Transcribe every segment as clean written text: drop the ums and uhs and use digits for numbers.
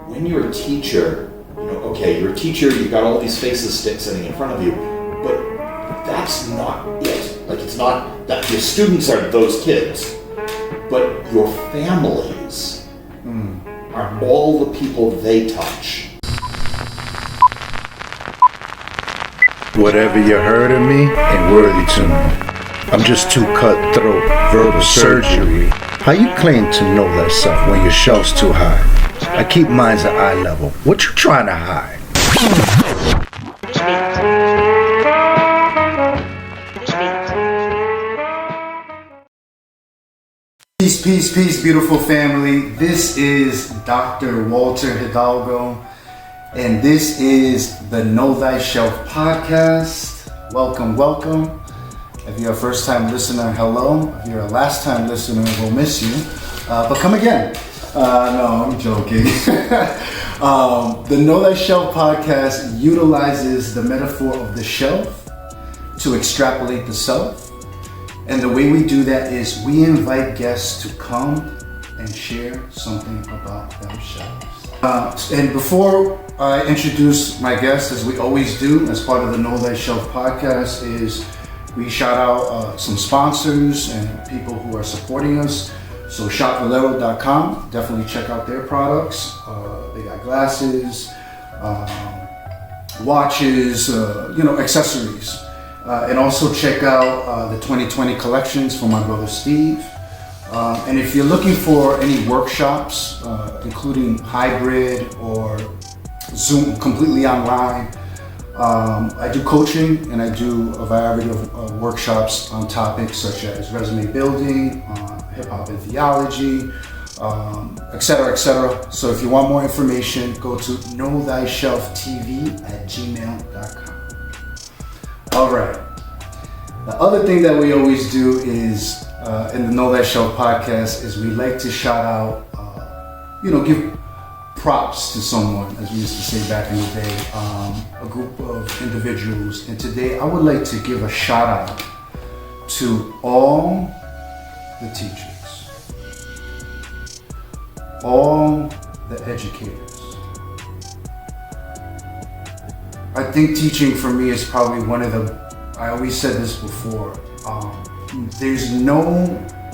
when you're a teacher, okay, you're a teacher, you've got all these faces sitting in front of you, but that's not it. Like, it's not that your students are those kids, but your families are all the people they touch. Whatever you heard of me ain't worthy to me. I'm just too cutthroat, verbal surgery. How you claim to know thyself when your shelf's too high? I keep mines at eye level. What you trying to hide? Peace, peace, peace, beautiful family. This is Dr. Walter Hidalgo, and this is the Know Thyself podcast. Welcome, welcome. If you're a first-time listener, hello. If you're a last-time listener, we'll miss you. But come again. No, I'm joking. The Know Thyself podcast utilizes the metaphor of the shelf to extrapolate the self. And the way we do that is we invite guests to come and share something about themselves. And before I introduce my guests, as we always do as part of the Know Thyself podcast, is we shout out some sponsors and people who are supporting us. So shopvalero.com, definitely check out their products. They got glasses, watches, accessories. And also check out the 2020 collections from my brother Steve. And if you're looking for any workshops, including hybrid or Zoom, completely online, I do coaching and I do a variety of workshops on topics such as resume building, hip hop and theology, etc., etc. So if you want more information, go to knowthyshelftv@gmail.com. All right. The other thing that we always do is in the Know Thyself podcast is we like to shout out, give props to someone, as we used to say back in the day, a group of individuals. And today I would like to give a shout out to all the teachers, all the educators. I think teaching for me is probably one of the, I always said this before, there's no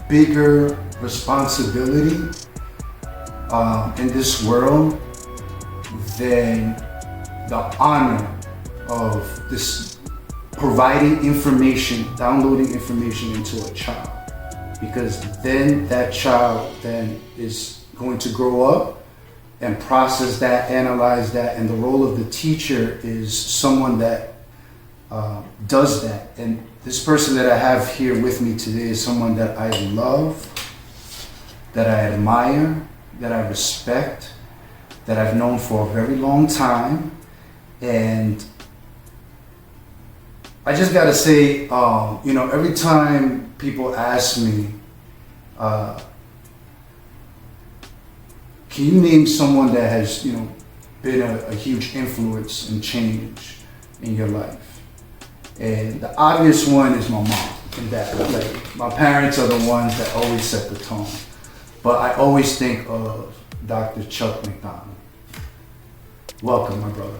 bigger responsibility in this world than the honor of this providing information, downloading information into a child, because then that child then is going to grow up and process that, analyze that, and the role of the teacher is someone that does that. And this person that I have here with me today is someone that I love, that I admire, that I respect, that I've known for a very long time. And I just gotta say, every time people ask me, can you name someone that has, been a huge influence and change in your life? And the obvious one is my mom and dad. Like, my parents are the ones that always set the tone. But I always think of Dr. Chuck McDonald. Welcome, my brother.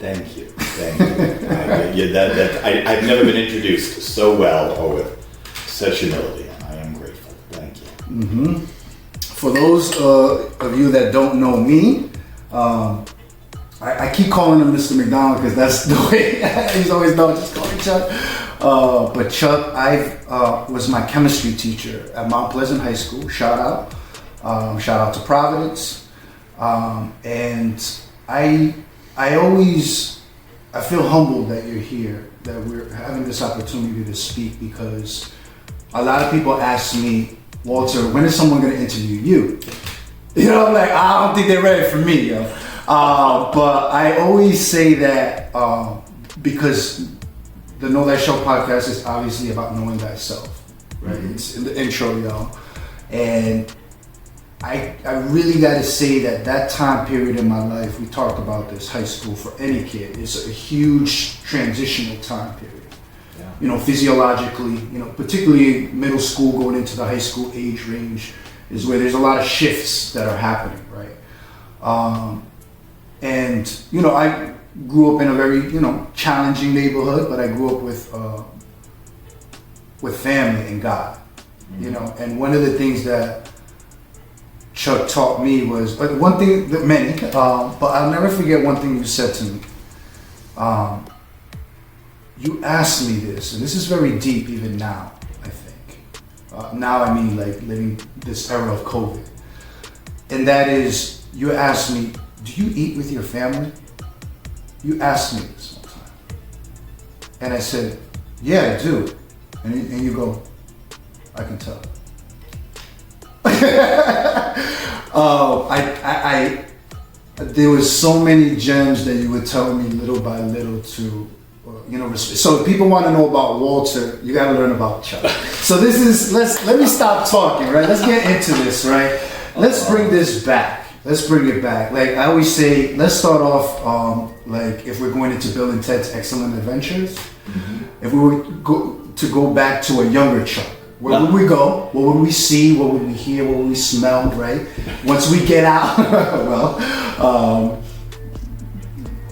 Thank you. I've never been introduced so well or with such humility, and I am grateful. Thank you. Mm-hmm. For those of you that don't know me, I keep calling him Mr. McDonald because that's the way he's always known. Just call me Chuck. But Chuck, I was my chemistry teacher at Mount Pleasant High School. Shout out to Providence. And I feel humbled that you're here, that we're having this opportunity to speak, because a lot of people ask me, Walter, when is someone going to interview you? I'm like, I don't think they're ready for me, yo. But I always say that because the Know Thyself podcast is obviously about knowing thyself, right? Mm-hmm. It's in the intro, y'all. And I really got to say that time period in my life, we talked about this, high school for any kid, it's a huge transitional time period. Yeah. Physiologically, particularly middle school going into the high school age range is where there's a lot of shifts that are happening, right? And, you know, I grew up in a very, you know, challenging neighborhood, but I grew up with family and God, you know. And one of the things that Chuck taught me was, one thing that many, but I'll never forget one thing you said to me. You asked me this, and this is very deep even now, I think. Now I mean like living this era of COVID. And that is, you asked me, do you eat with your family? You asked me this one time. And I said, yeah, I do. And you go, I can tell. There was so many gems that you were telling me little by little to, you know, so if people want to know about Walter, you got to learn about Chuck. So this is, let me stop talking, right? Let's get into this, right? Let's bring this back. Let's bring it back. Like I always say, let's start off, like if we're going into Bill and Ted's Excellent Adventures, if we were to go back to a younger Chuck, where would we go? What would we see? What would we hear? What would we smell, right? Once we get out, well,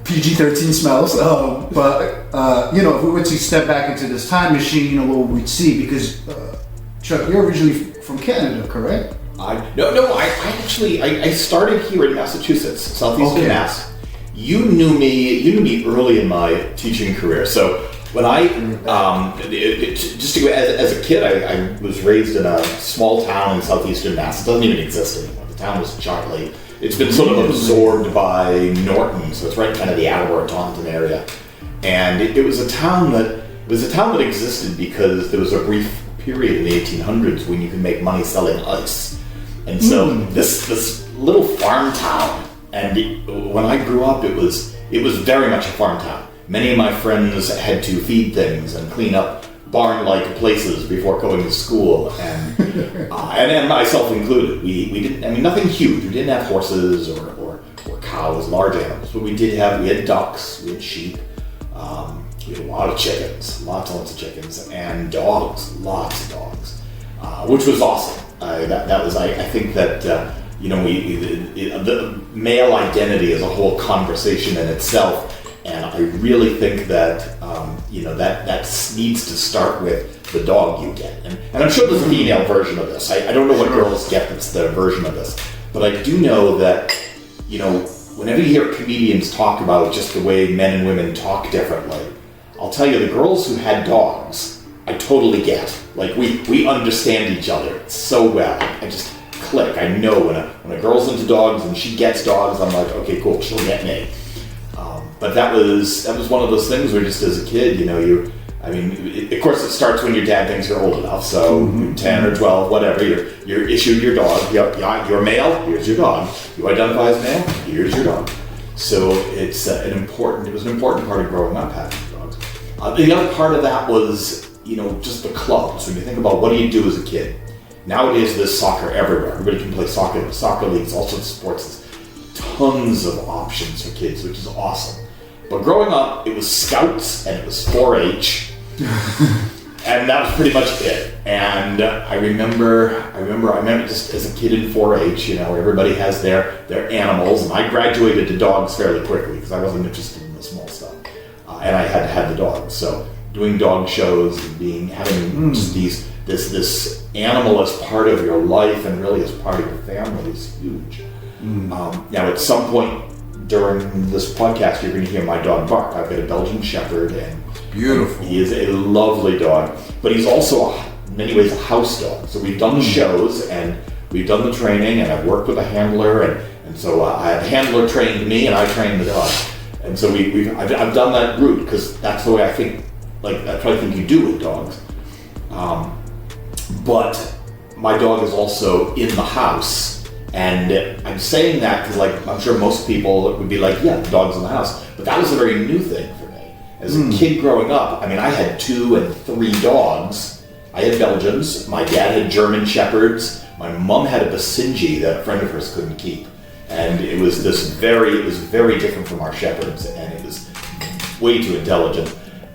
PG-13 smells, but you know, if we were to step back into this time machine, you know, what would we see? Because Chuck, you're originally from Canada, correct? No, I started here in Massachusetts, southeastern Mass. You knew me early in my teaching career. So when I, just to go, as a kid, I was raised in a small town in southeastern Mass. It doesn't even exist anymore. The town was Charlie. It's been sort of absorbed by Norton, so it's right kind of the Attleboro, Taunton area. And it was a town that existed because there was a brief period in the 1800s when you could make money selling ice. And so this little farm town, and when I grew up, it was very much a farm town. Many of my friends had to feed things and clean up barn-like places before going to school, and and myself incled. We didn't. I mean, nothing huge. We didn't have horses or cows, large animals, but we had ducks, we had sheep, we had a lot of chickens, lots of chickens, and dogs, lots of dogs, which was awesome. That was, I think that, you know, the male identity is a whole conversation in itself, and I really think that, you know, that needs to start with the dog you get. And I'm sure there's a female version of this. I don't know what girls get that's their version of this, but I do know that, you know, whenever you hear comedians talk about just the way men and women talk differently, I'll tell you, the girls who had dogs, I totally get. Like, we understand each other so well. I just click. I know when a girl's into dogs and she gets dogs, I'm like, okay, cool, she'll get me. But that was one of those things where just as a kid, you know, of course it starts when your dad thinks you're old enough, so 10 or 12, whatever, you're issued your dog. You're male, here's your dog. You identify as male, here's your dog. So it was an important part of growing up, having dogs. The other part of that was, you know, just the clubs. When you think about what do you do as a kid? Nowadays there's soccer everywhere. Everybody can play soccer leagues, all sorts of sports. There's tons of options for kids, which is awesome. But growing up, it was Scouts and it was 4-H, and that was pretty much it. And I remember just as a kid in 4-H, you know, everybody has their animals, and I graduated to dogs fairly quickly because I wasn't interested in the small stuff, and I had to have the dogs. So doing dog shows and having just this animal as part of your life and really as part of your family is huge. Now, at some point during this podcast, you're going to hear my dog bark. I've got a Belgian Shepherd, and beautiful. He is a lovely dog, but he's also in many ways a house dog. So we've done the shows and we've done the training, and I've worked with a handler, and so the handler trained me and I trained the dog, and so I've done that route because that's the way I think. Like that's what I think you do with dogs. But my dog is also in the house. And I'm saying that because, like, I'm sure most people would be like, yeah, the dog's in the house. But that was a very new thing for me. As a kid growing up, I mean, I had 2 and 3 dogs. I had Belgians. My dad had German Shepherds. My mom had a Basenji that a friend of hers couldn't keep. And it was very different from our Shepherds. And it was way too intelligent.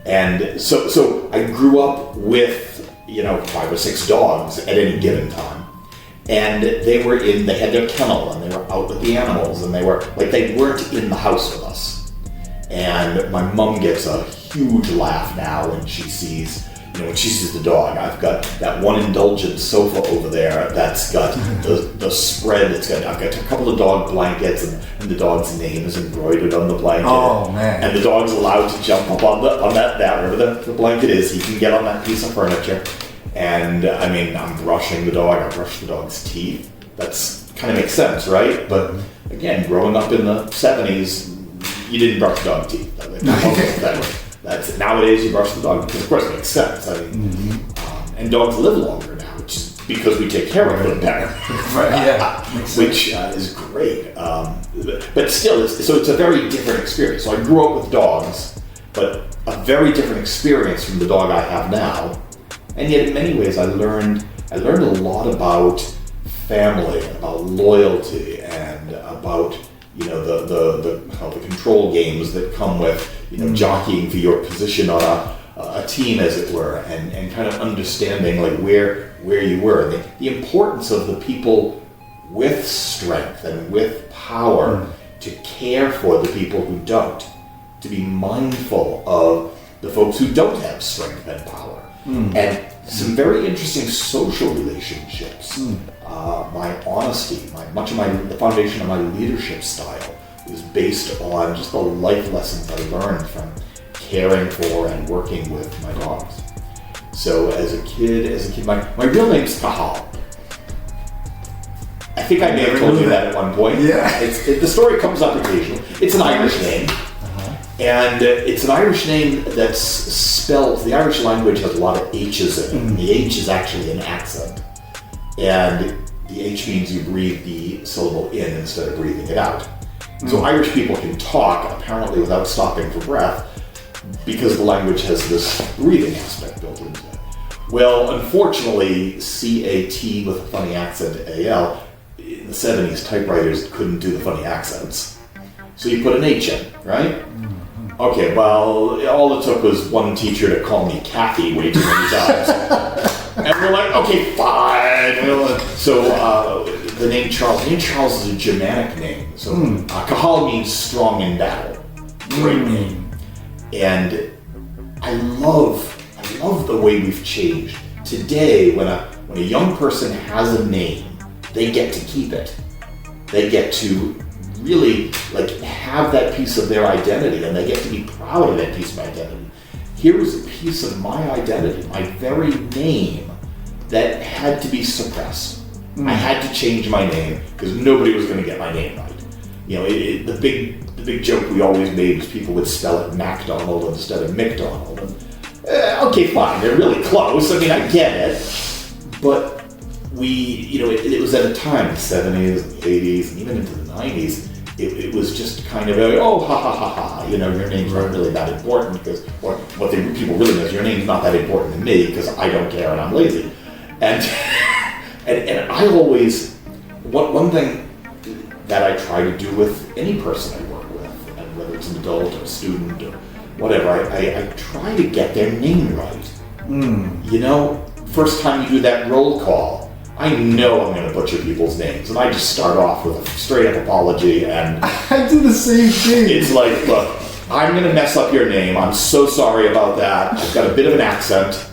And so I grew up with, you know, 5 or 6 dogs at any given time. And they had their kennel, and they were out with the animals, and they weren't in the house with us. And my mom gets a huge laugh now when she sees the dog. I've got that one indulgent sofa over there that's got the spread. I've got a couple of dog blankets, and the dog's name is embroidered on the blanket. Oh man! And the dog's allowed to jump up on that wherever the blanket is. He can get on that piece of furniture. And I mean, I'm brushing the dog. I brush the dog's teeth. That's kind of makes sense, right? But again, growing up in the 70s, you didn't brush dog teeth. That's nowadays you brush the dog because, of course, it makes sense. I mean, and dogs live longer now, because we take care of them better, Right? Yeah, which is great. But still, it's a very different experience. So I grew up with dogs, but a very different experience from the dog I have now. And yet, in many ways, I learned a lot about family, about loyalty, and about the control games that come with jockeying for your position on a team, as it were, and kind of understanding like where you were, and the importance of the people with strength and with power to care for the people who don't, to be mindful of the folks who don't have strength and power. And some very interesting social relationships. My honesty, the foundation of my leadership style is based on just the life lessons I learned from caring for and working with my dogs. So as a kid, my real name's Cahal. I think I may have told you that at one point. Yeah. The story comes up occasionally. It's an Irish name. And it's an Irish name that's spelled, the Irish language has a lot of H's in it. And the H is actually an accent. And the H means you breathe the syllable in instead of breathing it out. So Irish people can talk, apparently, without stopping for breath, because the language has this breathing aspect built into it. Well, unfortunately, C-A-T with a funny accent, A-L, in the 70s, typewriters couldn't do the funny accents. So you put an H in, right? Okay, well, all it took was one teacher to call me Kathy way too many times. And we're like, okay, fine. So the name Charles is a Germanic name. So Cahal means strong in battle. Great name. And I love the way we've changed. Today, when a young person has a name, they get to keep it. They get to really have that piece of their identity, and they get to be proud of that piece of identity. Here was a piece of my identity, my very name, that had to be suppressed. I had to change my name because nobody was going to get my name right. The big joke we always made was people would spell it McDonald instead of McDonald. And, okay, fine, they're really close. I mean, I get it, but it was at a time, the 70s, and the 80s, and even into the 90s, it was just kind of your name's not really that important, or what people really know is your name's not that important to me because I don't care and I'm lazy. And I always, one thing that I try to do with any person I work with, and whether it's an adult or a student or whatever, I try to get their name right. First time you do that roll call, I know I'm going to butcher people's names, and I just start off with a straight-up apology, and I do the same thing. It's like, look, I'm going to mess up your name. I'm so sorry about that. I've got a bit of an accent,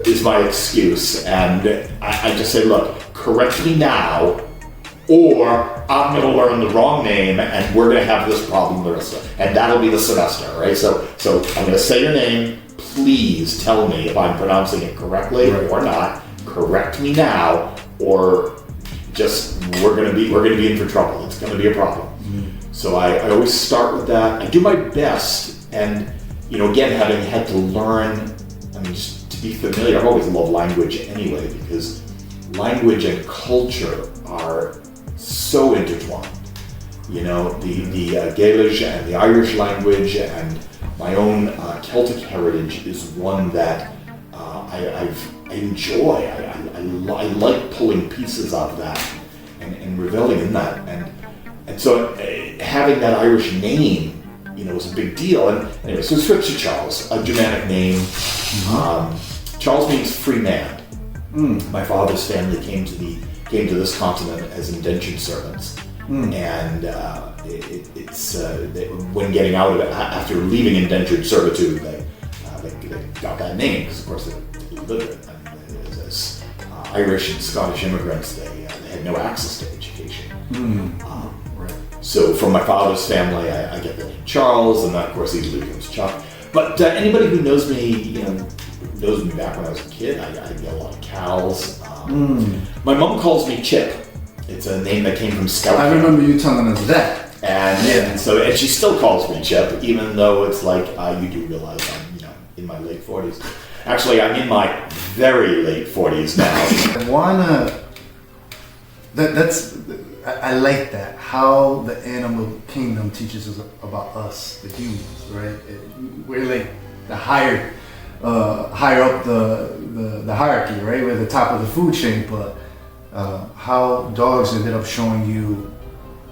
is my excuse, and I just say, look, correct me now, or I'm going to learn the wrong name, and we're going to have this problem the rest of it, and that'll be the semester, right? So I'm going to say your name. Please tell me if I'm pronouncing it correctly or not. Correct me now, or just we're gonna be in for trouble. It's gonna be a problem. So I always start with that. I do my best, and again, having had to learn, just to be familiar. I've always loved language anyway, because language and culture are so intertwined. The Gaelic and the Irish language and my own Celtic heritage is one that I enjoy. I like pulling pieces of that and reveling in that, and so having that Irish name, was a big deal. And anyway, so switch to Charles, a Germanic name. Charles means free man. My father's family came to the came to this continent as indentured servants. And when getting out of it, after leaving indentured servitude, they got that name because, of course, they lived it. And as Irish and Scottish immigrants, they had no access to education. Right. So from my father's family, I get the name Charles, and that, of course, easily becomes Chuck. But anybody who knows me, knows me back when I was a kid. I get a lot of Cals. My mom calls me Chip. It's a name that came from Scout. I remember you telling us that. And so she still calls me Chip, even though it's like you do realize I'm in my late 40s. Actually, I'm in my very late 40s now. I like that. How the animal kingdom teaches us about us, the humans, right? We're like the higher up the hierarchy, right? We're the top of the food chain, but how dogs ended up showing you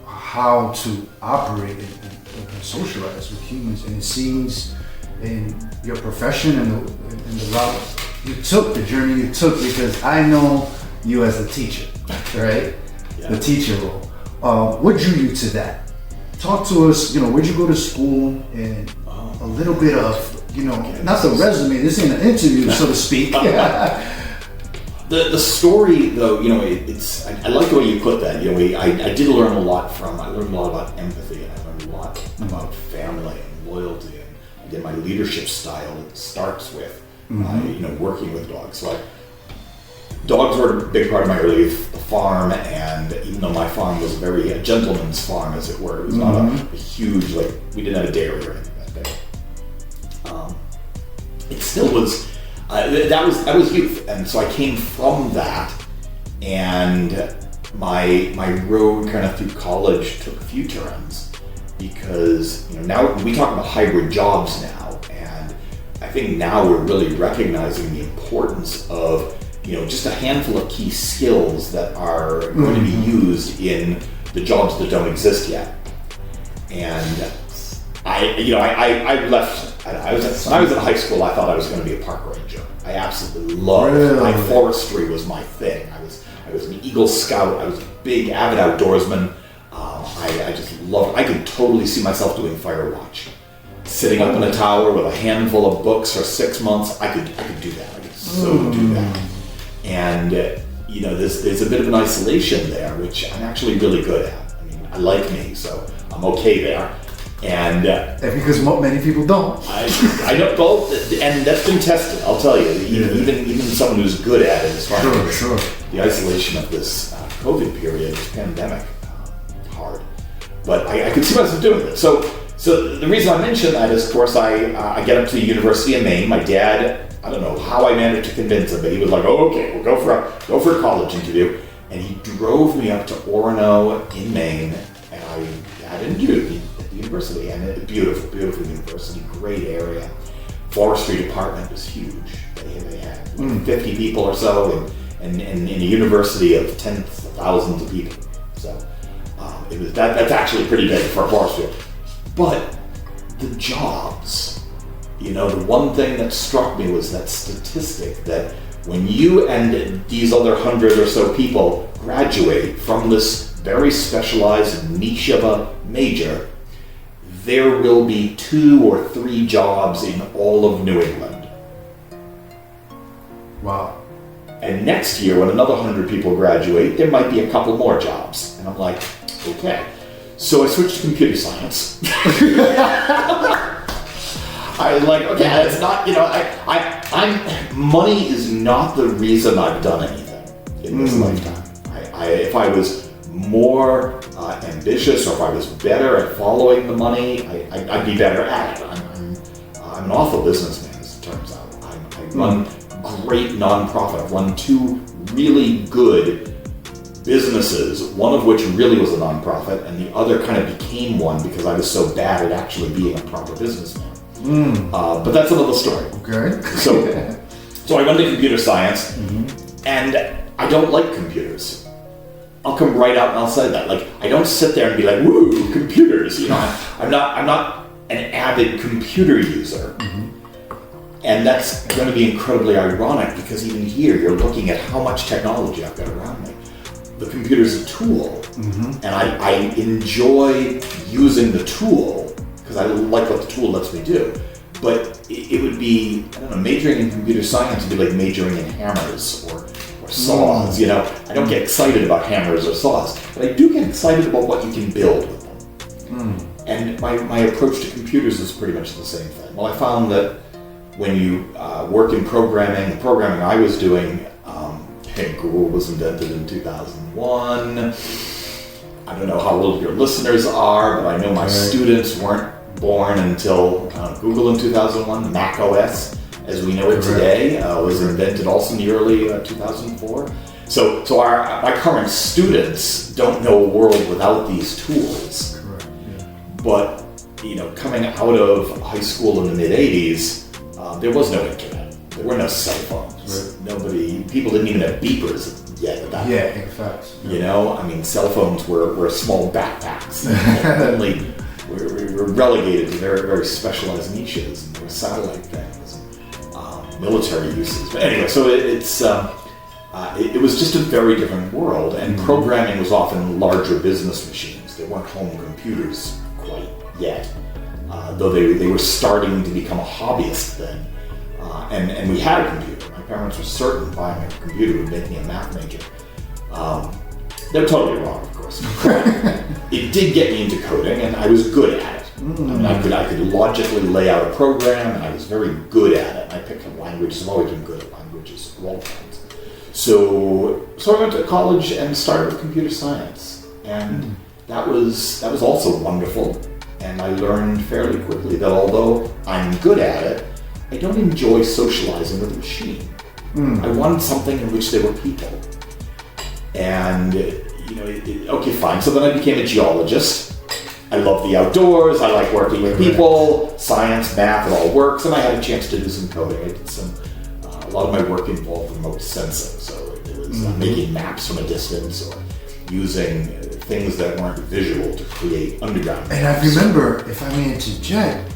how to operate and socialize with humans, and it seems in your profession and the route you took, the journey you took, because I know you as a teacher, right? Yeah. The teacher role. What drew you to that? Talk to us. Where'd you go to school, and a little bit of not the resume. This ain't an interview, so to speak. The story, though, it's I like the way you put that. I did learn a lot I learned a lot about empathy, and I learned a lot about family and loyalty, and I did my leadership style. It starts with working with dogs. So dogs were a big part of my early farm, and even though my farm was a gentleman's farm, as it were, it was not a huge, we didn't have a dairy or anything that day. It still was. That was youth, and so I came from that, and my road kind of through college took a few turns, because now we talk about hybrid jobs now, and I think now we're really recognizing the importance of just a handful of key skills that are going to be used in the jobs that don't exist yet. And I left. When I was in high school, I thought I was going to be a park ranger. I absolutely loved forestry was my thing. I was an Eagle Scout. I was a big avid outdoorsman. I just loved it. I could totally see myself doing fire watch, sitting up in a tower with a handful of books for 6 months. I could do that. I could so do that. And there's a bit of an isolation there, which I'm actually really good at. I mean, I like me, so I'm okay there. And because many people don't. I know both, and that's been tested. I'll tell you, even someone who's good at it, as far as the isolation of this COVID period, this pandemic, hard. But I could see myself doing this. So the reason I mention that is, of course, I get up to the University of Maine. My dad, I don't know how I managed to convince him, but he was like, "Oh, okay, we'll go for a college interview," and he drove me up to Orono in Maine, and I had an interview at the university, and a beautiful university, great area. Forestry department was huge. They had 50 people or so, and in a university of tens of thousands of people. So it was that's actually pretty big for a forestry. But the jobs. The one thing that struck me was that statistic that when you and these other 100 or so people graduate from this very specialized niche of a major, there will be 2 or 3 jobs in all of New England. Wow. And next year, when another 100 people graduate, there might be a couple more jobs. And I'm like, okay. So I switched to computer science. I was like, okay, that's not, money is not the reason I've done anything in this lifetime. If I was more ambitious, or if I was better at following the money, I'd be better at it. I'm an awful businessman, as it turns out. I run great nonprofit. I've run 2 really good businesses, one of which really was a nonprofit, and the other kind of became one because I was so bad at actually being a proper businessman. But that's another story. Okay. So I went to computer science, and I don't like computers. I'll come right out and I'll say that. I don't sit there and be like, "Woo, computers!" I'm not an avid computer user, and that's going to be incredibly ironic because even here you're looking at how much technology I've got around me. the computer's a tool, and I enjoy using the tool because I like what the tool lets me do. But it would be, I don't know, majoring in computer science would be like majoring in hammers or saws, you know. I don't get excited about hammers or saws, but I do get excited about what you can build with them. And my approach to computers is pretty much the same thing. Well, I found that when you work in programming, the programming I was doing, Google was invented in 2001. I don't know how old your listeners are, but I know my students weren't born until Google in 2001. Mac OS, as we know it today, was invented also in the early 2004. So my current students don't know a world without these tools. Correct. Yeah. But you know, coming out of high school in the mid '80s, there was no internet. There were no cell phones. Right. People didn't even have beepers yet at that point. Yeah, in fact. You know, I mean, cell phones were small backpacks. Only we were relegated to very, very specialized niches, and there were satellite things, and military uses. But anyway, so it was just a very different world, and programming was often larger business machines. They weren't home computers quite yet, though they were starting to become a hobbyist then. And we had a computer. My parents were certain buying a computer would make me a math major. They're totally wrong, of course. It did get me into coding, and I was good at it. I mean, I could logically lay out a program, and I was very good at it. I picked up languages. I've always been good at languages of all kinds. So I went to college and started with computer science, and that was also wonderful. And I learned fairly quickly that although I'm good at it, I don't enjoy socializing with a machine. I wanted something in which there were people. And, you know, okay, fine. So then I became a geologist. I love the outdoors. I like working with people. Science, math, it all works. And I had a chance to do some coding. I did a lot of my work involved remote sensing. So it was making maps from a distance or using things that weren't visual to create underground maps. And I remember, if I may interject,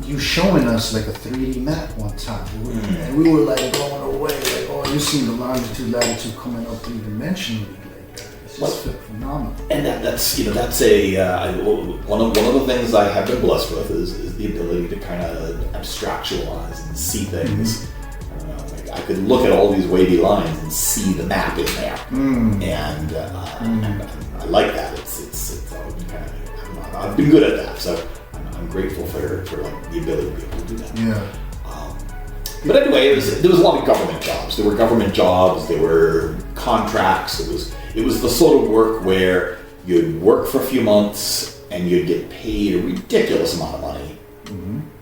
you showing us like a 3D map one time, and we were like blown away, like, oh, you seen the longitude, latitude coming up three-dimensionally, like it's just phenomenal. And that's one of the things I have been blessed with is the ability to kind of abstractualize and see things. I don't know, like I could look at all these wavy lines and see the map in there, and I like that. It's always been kind of, I've been good at that, so I'm grateful for like the ability to be able to do that. Yeah. But anyway, there was a lot of government jobs. There were government jobs. There were contracts. It was the sort of work where you'd work for a few months and you'd get paid a ridiculous amount of money,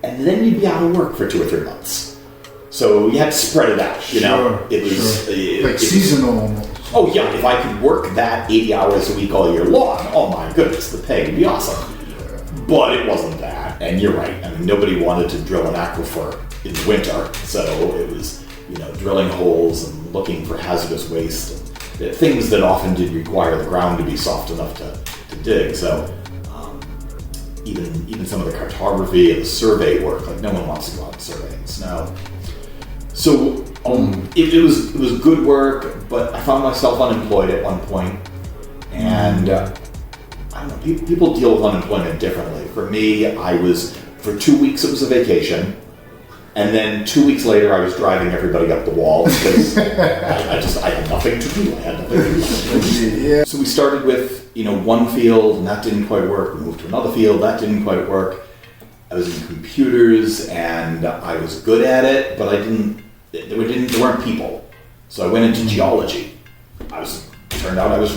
and then you'd be out of work for 2 or 3 months. So you had to spread it out. You know, it was like seasonal almost. Oh yeah, if I could work that 80 hours a week all year long, oh my goodness, the pay would be awesome. But it wasn't that, and you're right. I mean, nobody wanted to drill an aquifer in the winter, so it was, you know, drilling holes and looking for hazardous waste and things that often did require the ground to be soft enough to dig. So even some of the cartography and the survey work, like no one wants to go out and survey in the snow. So it was good work, but I found myself unemployed at one point, and I don't know, people deal with unemployment differently. For me, for 2 weeks it was a vacation, and then 2 weeks later I was driving everybody up the wall because I had nothing to do. Yeah. So we started with, you know, one field, and that didn't quite work. We moved to another field, that didn't quite work. I was in computers, and I was good at it, but there weren't people. So I went into geology. Turned out I was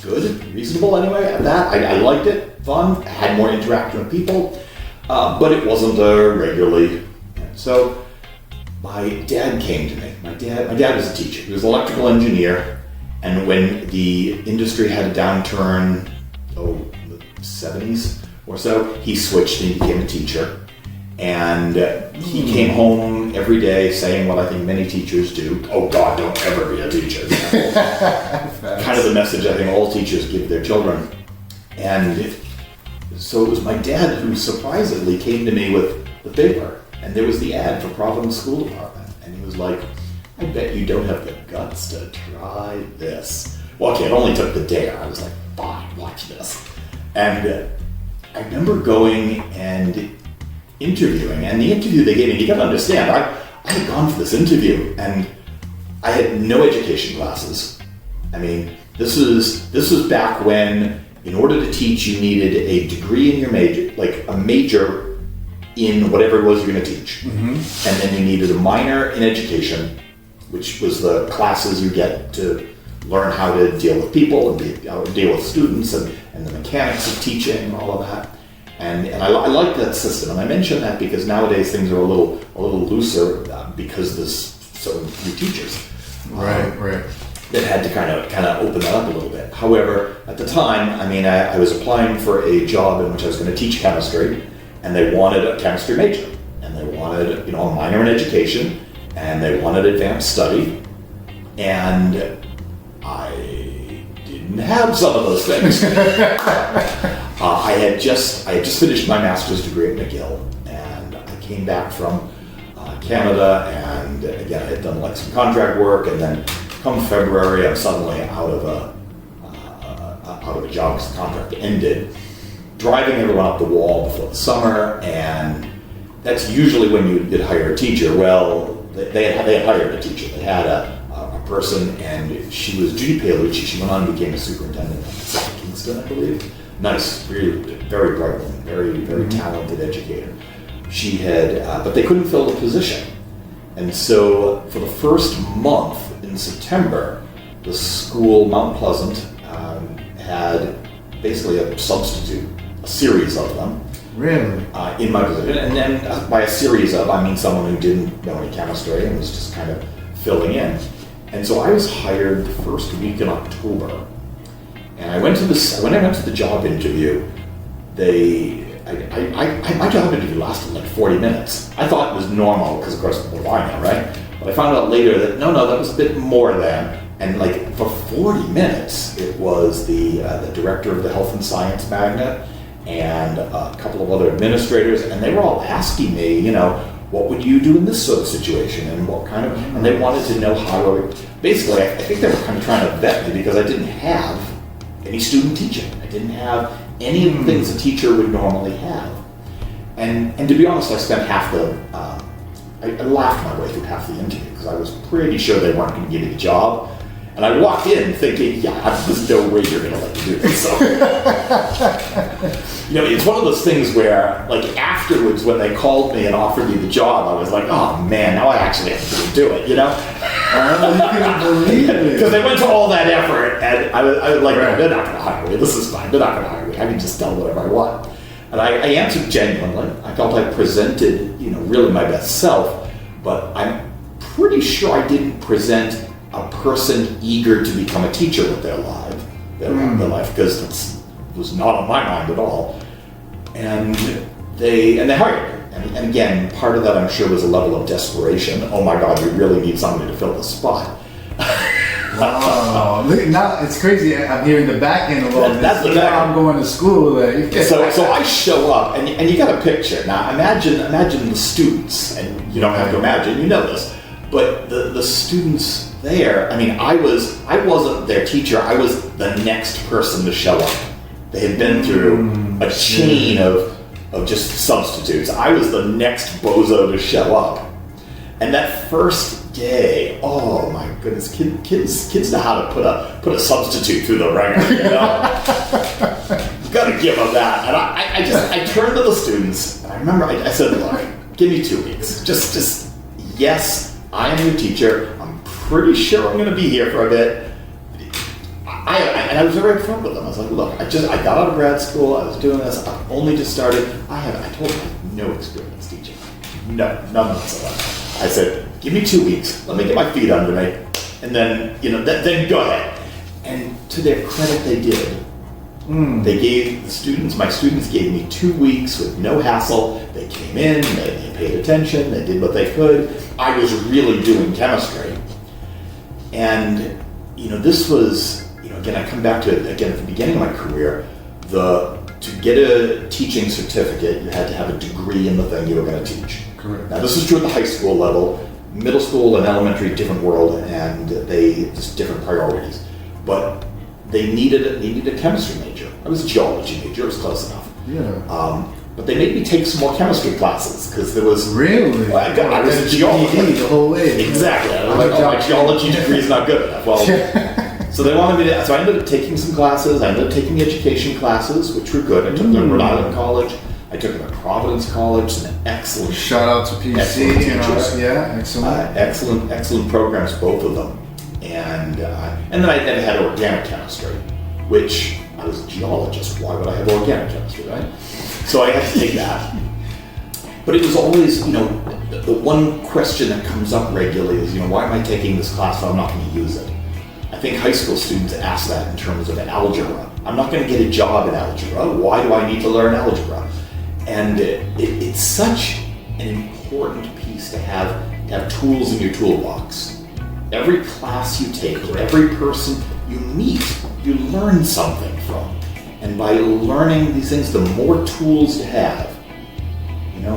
good, reasonable anyway at that. I liked it, fun, I had more interaction with people, but it wasn't regularly. So my dad came to me. My dad was a teacher. He was an electrical engineer, and when the industry had a downturn, in the 70s or so, he switched and he became a teacher. And he came home every day saying what I think many teachers do: "Oh God, don't ever be a teacher." Kind of the message I think all teachers give their children. And so it was my dad who surprisingly came to me with the paper, and there was the ad for Providence School Department, and he was like, "I bet you don't have the guts to try this." well, okay, it only took the day. I was like, fine, watch this. And I remember going and interviewing, and the interview they gave me, you gotta understand, I had gone for this interview and I had no education classes. I mean, this was back when, in order to teach, you needed a degree in your major, like a major in whatever it was you're gonna teach. And then you needed a minor in education, which was the classes you get to learn how to deal with people and deal with students and the mechanics of teaching and all of that. And I like that system, and I mention that because nowadays things are a little looser because there's so few teachers. Right. That had to kind of open that up a little bit. However, at the time, I mean, I was applying for a job in which I was going to teach chemistry, and they wanted a chemistry major, and they wanted, a minor in education, and they wanted advanced study, and I didn't have some of those things. I had just finished my master's degree at McGill, and I came back from Canada, and again, I had done like some contract work, and then come February, I'm suddenly out of a job because the contract ended, driving everyone up the wall before the summer, and that's usually when you'd hire a teacher. Well, they had hired a teacher. They had a person, and she was Judy Paolucci. She went on and became a superintendent at Kingston, I believe. Nice, really, very bright woman, very talented educator. She had, but they couldn't fill the position. And so for the first month in September, the school, Mount Pleasant, had basically a substitute, a series of them. Really? In my position. And then by a series of, I mean someone who didn't know any chemistry and was just kind of filling in. And so I was hired the first week in October. And when I went to the job interview, my job interview lasted like 40 minutes. I thought it was normal, because of course, what do I know, right? But I found out later that no, that was a bit more than. And like for 40 minutes, it was the director of the Health and Science Magnet and a couple of other administrators, and they were all asking me, what would you do in this sort of situation, and what kind of, and they wanted to know how basically, I think they were kind of trying to vet me because I didn't have any student teaching. I didn't have any of the things a teacher would normally have. And to be honest, I spent half I laughed my way through half the interview because I was pretty sure they weren't going to give me the job. And I walked in thinking, there's no way you're going to let me do this. So, it's one of those things where, like, afterwards when they called me and offered me the job, I was like, oh man, now I actually have to do it, You couldn't believe it. Because they went to all that effort, and I was like, no, they're not going to hire me. This is fine. They're not going to hire me. I can just tell whatever I want. And I answered genuinely. I felt I presented, really my best self, but I'm pretty sure I didn't present a person eager to become a teacher with their life, because that was not on my mind at all. And they hired me. And again, part of that I'm sure was a level of desperation. Oh my God, we really need somebody to fill the spot. Wow. Look, now it's crazy. I'm hearing the back end of all this. That's the back end. I'm going to school. So I show up, and you got a picture. Now imagine the students, and you don't have to imagine, you know this, but the students there, I mean, I wasn't their teacher, I was the next person to show up. They had been through a chain of just substitutes. I was the next bozo to show up. And that first day, oh my goodness, kids know how to put a substitute through the ringer, You gotta give them that. And I turned to the students, and I remember I said, look, give me 2 weeks. Just yes, I am your teacher. I'm pretty sure I'm gonna be here for a bit. And I was very upfront with them. I was like, look, I got out of grad school, I was doing this, I've only just started. I told them I have no experience teaching. None whatsoever. I said, give me 2 weeks, let me get my feet under me, and then, then go ahead. And to their credit, they did. They gave my students gave me 2 weeks with no hassle. They came in, they paid attention, they did what they could. I was really doing chemistry. And, this was, again, I come back to it, again, at the beginning of my career, to get a teaching certificate, you had to have a degree in the thing you were going to teach. Correct. Now, this is true at the high school level. Middle school and elementary, different world, and they just different priorities. But they needed a chemistry major. I was a geology major, it was close enough. Yeah. But they made me take some more chemistry classes because there was Really? I was a geologist the whole way. Exactly. I was like, my geology degree is not good enough. Well, so they wanted me to. So I ended up taking some classes. I ended up taking education classes, which were good. I took them at Rhode Island College. I took them at Providence College. An excellent. Shout out to PC. Excellent teachers. Yeah, excellent. Excellent programs, both of them. And then I had organic chemistry, which I was a geologist. Why would I have organic chemistry, right? So I had to take that. But it was always, the one question that comes up regularly is, why am I taking this class if I'm not going to use it? I think high school students ask that in terms of algebra. I'm not going to get a job in algebra. Why do I need to learn algebra? And it's such an important piece to have tools in your toolbox. Every class you take, or every person you meet, you learn something from. And by learning these things, the more tools you have, I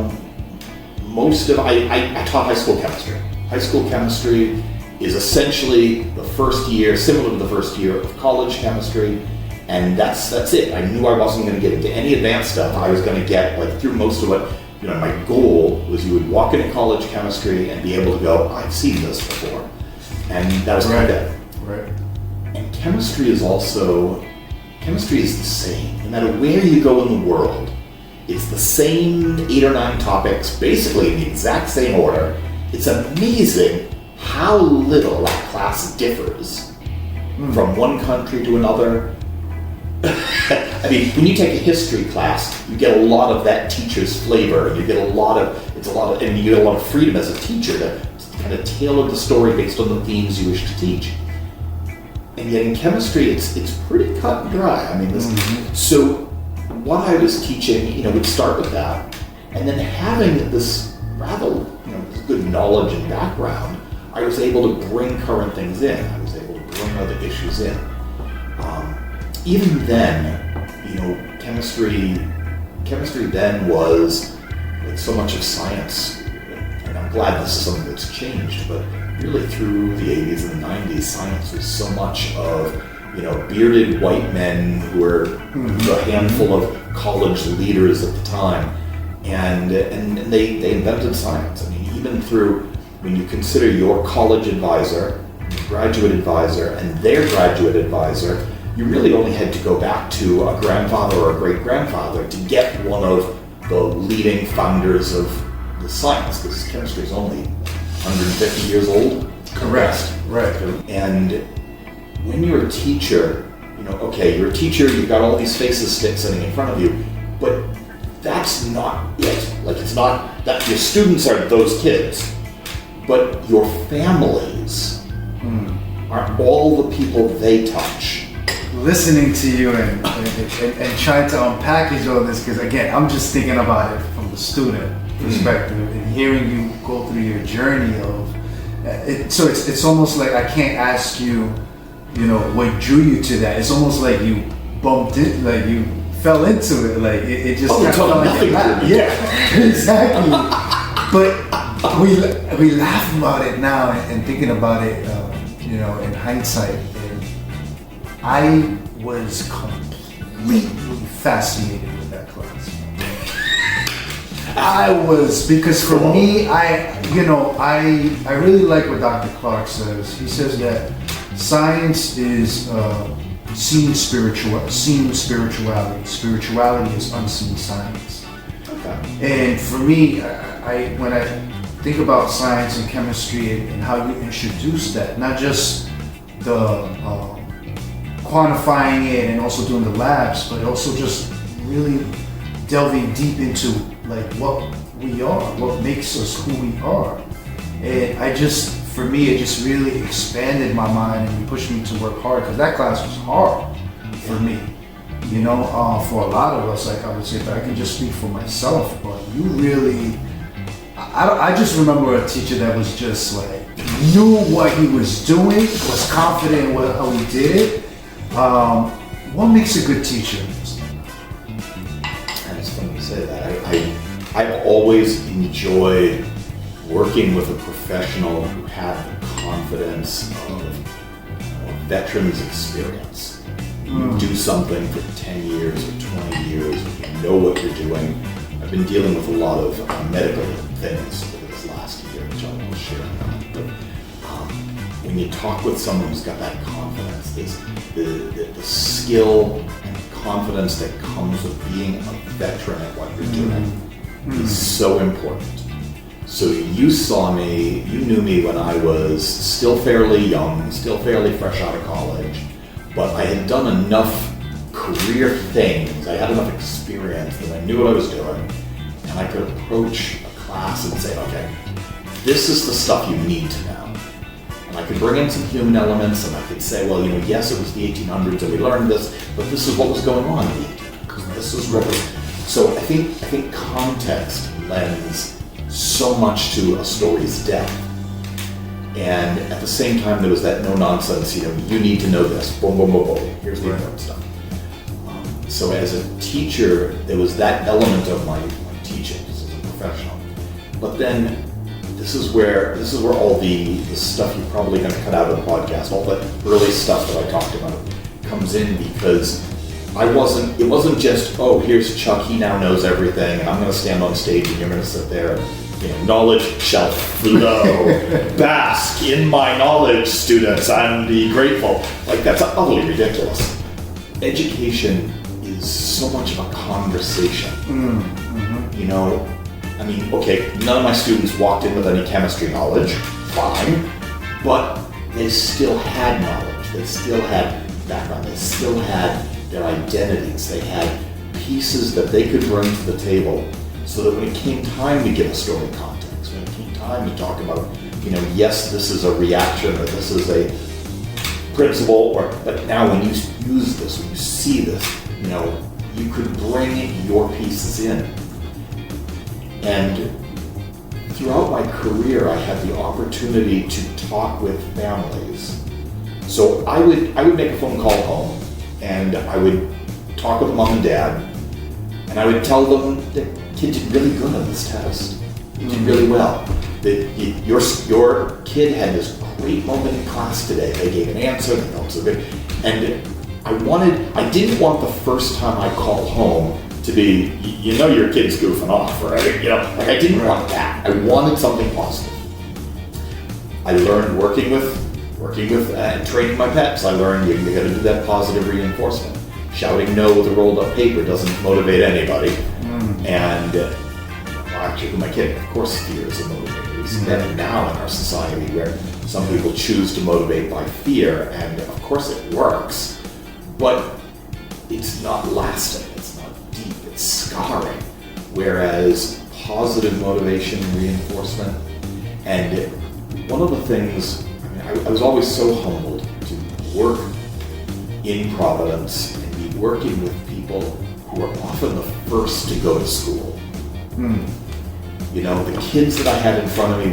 taught high school chemistry. High school chemistry is essentially the first year, similar to the first year of college chemistry, and that's it. I knew I wasn't going to get into any advanced stuff. I was going to get through most of it. My goal was you would walk into college chemistry and be able to go, I've seen this before, and that was kind of it. Right. And chemistry is the same. No matter where you go in the world, it's the same 8 or 9 topics, basically in the exact same order. It's amazing how little that class differs from one country to another. I mean, when you take a history class, you get a lot of that teacher's flavor, and you get a lot of freedom as a teacher to kind of tailor the story based on the themes you wish to teach. And yet in chemistry, it's pretty cut and dry. I mean, so what I was teaching, would start with that, and then having this rather, good knowledge and background, I was able to bring current things in. I was able to bring other issues in. Even then, chemistry then was so much of science, and I'm glad this is something that's changed, but really through the 80s and the 90s, science was so much of, bearded white men who were a handful of college leaders at the time, and they invented science. I mean, even through, when you consider your college advisor, your graduate advisor, and their graduate advisor, you really only had to go back to a grandfather or a great-grandfather to get one of the leading founders of the science, because chemistry is only 150 years old. Correct. Right. And when you're a teacher, you're a teacher, you've got all these faces sitting in front of you, but that's not it. It's not that your students are those kids, but your families are all the people they touch. Listening to you and trying to unpackage all this, because again, I'm just thinking about it from the student perspective and hearing you go through your journey of it. So it's almost like I can't ask you, what drew you to that. It's almost like you bumped it, like you fell into it, like it just kind of fell like your lap. Yeah, exactly. But we laugh about it now and thinking about it, in hindsight. And I was completely fascinated with that class. I was, because for me, I really like what Dr. Clark says. He says that science is seen spirituality. Spirituality is unseen science. Okay. And for me, when I think about science and chemistry and how you introduce that, not just the quantifying it and also doing the labs, but also just really delving deep into what we are, what makes us who we are. And for me, it just really expanded my mind and pushed me to work hard, because that class was hard for me. For a lot of us, I would say, but I can just speak for myself, but you really, I just remember a teacher that was just knew what he was doing, was confident in how he did it. What makes a good teacher? And it's funny you say that. I've always enjoyed working with a professional who had the confidence of veterans' experience. You do something for 10 years or 20 years, you know what you're doing. I've been dealing with a lot of medical things over this last year, which I will share about. But when you talk with someone who's got that confidence, the skill and confidence that comes with being a veteran at what you're doing is so important. So you knew me when I was still fairly young, still fairly fresh out of college, but I had done enough career things, I had enough experience that I knew what I was doing, and I could approach a class and say, okay, this is the stuff you need to know. And I could bring in some human elements, and I could say, well, yes, it was the 1800s and we learned this, but this is what was going on in the 1800s. This is what was. So I think context lends so much to a story's depth. And at the same time, there was that no nonsense, you need to know this, boom, boom, boom, boom, here's the important stuff. So as a teacher, there was that element of my teaching as a professional. But then this is where all the stuff you're probably going to cut out of the podcast, all the early stuff that I talked about comes in, because it wasn't just, oh, here's Chuck, he now knows everything, and I'm going to stand on stage and you're going to sit there and, knowledge shall flow, bask in my knowledge, students, and be grateful. Like, that's utterly ridiculous. Education is so much of a conversation. Okay, none of my students walked in with any chemistry knowledge, fine, but they still had knowledge, they still had background, they still had their identities, they had pieces that they could bring to the table, so that when it came time to give a story context, when it came time to talk about, yes, this is a reaction, or this is a principle, but now when you use this, when you see this, you could bring your pieces in. And throughout my career, I had the opportunity to talk with families. So I would make a phone call home, and I would talk with mom and dad, and I would tell them that kid did really good on this test. You did really well. That your kid had this great moment in class today. They gave an answer, they felt so good. And I didn't want the first time I called home to be, your kid's goofing off, right? I didn't want that. I wanted something positive. I learned working with and training my pets. I learned you got to do that positive reinforcement. Shouting no with a rolled up paper doesn't motivate anybody. And actually, who am I kidding? Of course, fear is a motivator. We see that now in our society, where some people choose to motivate by fear, and of course it works, but it's not lasting. It's not deep. It's scarring. Whereas positive motivation, reinforcement, and one of the things, I was always so humbled to work in Providence and be working with people who are often the first to go to school. The kids that I had in front of me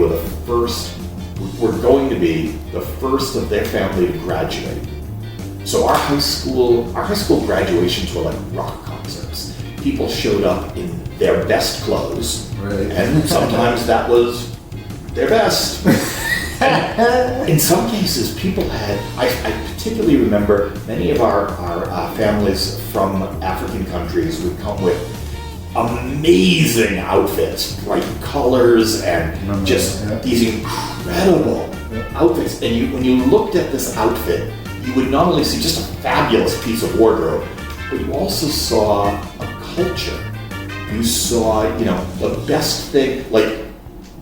were going to be the first of their family to graduate. So our high school graduations were like rock concerts. People showed up in their best clothes, right. And sometimes that was their best. And in some cases, people had, I particularly remember many of our families from African countries would come with amazing outfits, bright colors, and these incredible outfits. And when you looked at this outfit, you would not only see just a fabulous piece of wardrobe, but you also saw a culture. You saw, the best thing, like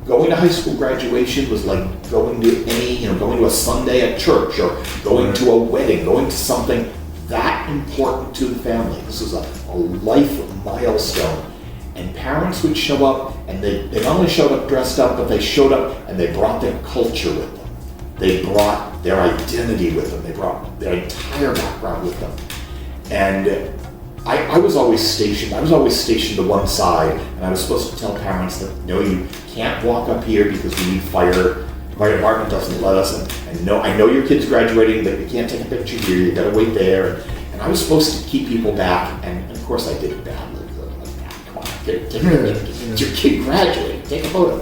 going to high school graduation was like going to a Sunday at church, or going to a wedding, going to something that important to the family. This was a life milestone. And parents would show up, and they not only showed up dressed up, but they showed up and they brought their culture with them. They brought their identity with them. They brought their entire background with them. And I was always stationed to one side, and I was supposed to tell parents that, no, you can't walk up here because we need fire. The fire department doesn't let us, and no, I know your kid's graduating, but you can't take a picture here, you gotta wait there. And I was supposed to keep people back, and of course I did it badly. Come on, take a picture. It's your kid graduating, take a photo.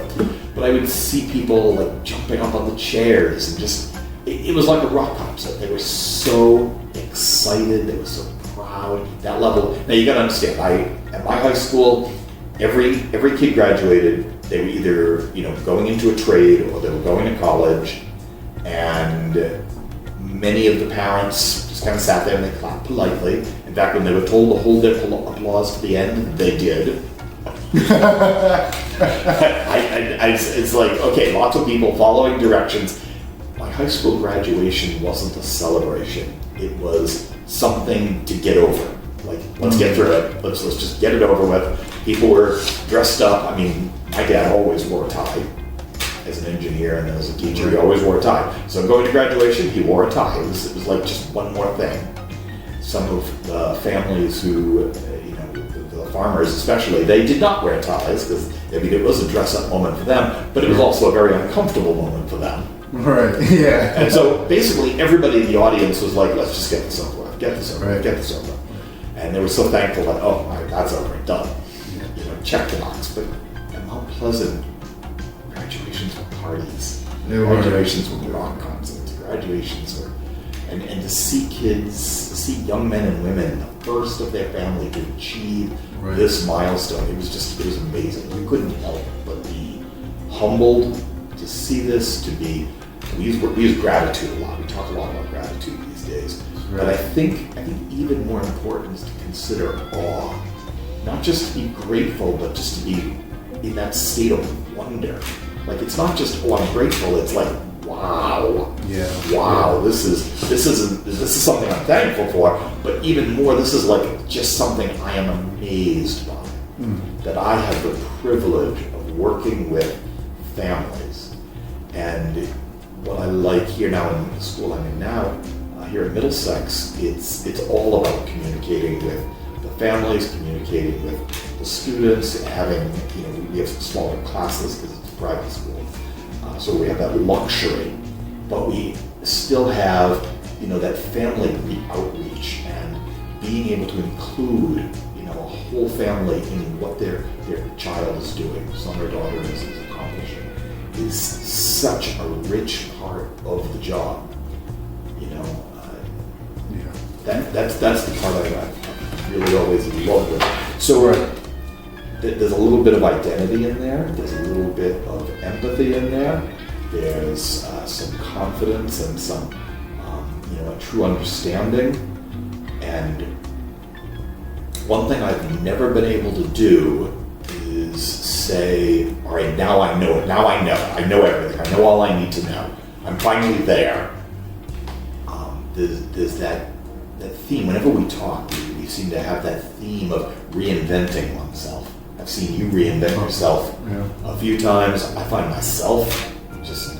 But I would see people like jumping up on the chairs, and just, it was like a rock concert. They were so excited, they were so proud. That level, now you gotta understand, at my high school, every kid graduated, they were either, going into a trade or they were going to college, and many of the parents just kind of sat there and they clapped politely. In fact, when they were told to hold their applause to the end, they did. It's like, okay, lots of people following directions. My high school graduation wasn't a celebration. It was something to get over. Like, let's get through it. Let's just get it over with. People were dressed up. I mean, my dad always wore a tie. As an engineer and then as a teacher, he always wore a tie. So going to graduation, he wore a tie. It was like just one more thing. Some of the families who, the farmers especially, they did not wear ties because it was a dress-up moment for them, but it was also a very uncomfortable moment for them. Right. Yeah. And so basically, everybody in the audience was like, "Let's just get this over with. Get this over. Right. Get this over." And they were so thankful that, oh, my, that's over, done. Check the box. But Mount Pleasant, graduations were parties. Graduations were rock concerts. Graduations were, and to see young men and women, the first of their family to achieve this milestone, it was amazing. We couldn't help but be humbled to see this, we use gratitude a lot. We talk a lot about gratitude these days. But I think even more important is to consider awe. Not just to be grateful, but just to be in that state of wonder. Like, it's not just, oh, I'm grateful, it's like, wow. Yeah. Wow, this is something I'm thankful for, but even more, this is like just something I am amazed by. That I have the privilege of working with families. And what I like here now in the school I'm in now, here at Middlesex, it's all about communicating with the families, communicating with the students, having, we have smaller classes because it's a private school. So we have that luxury, but we still have, that family outreach and being able to include, a whole family in what their child is doing, son or daughter is accomplishing, is such a rich part of the job. That's the part I really always love with. So there's a little bit of identity in there. There's a little bit of empathy in there. There's some confidence and some, a true understanding. And one thing I've never been able to do is say, all right, now I know it. Now I know it. I know everything. I know all I need to know. I'm finally there. There's that theme. Whenever we talk, we seem to have that theme of reinventing oneself. I've seen you reinvent yourself a few times. I find myself just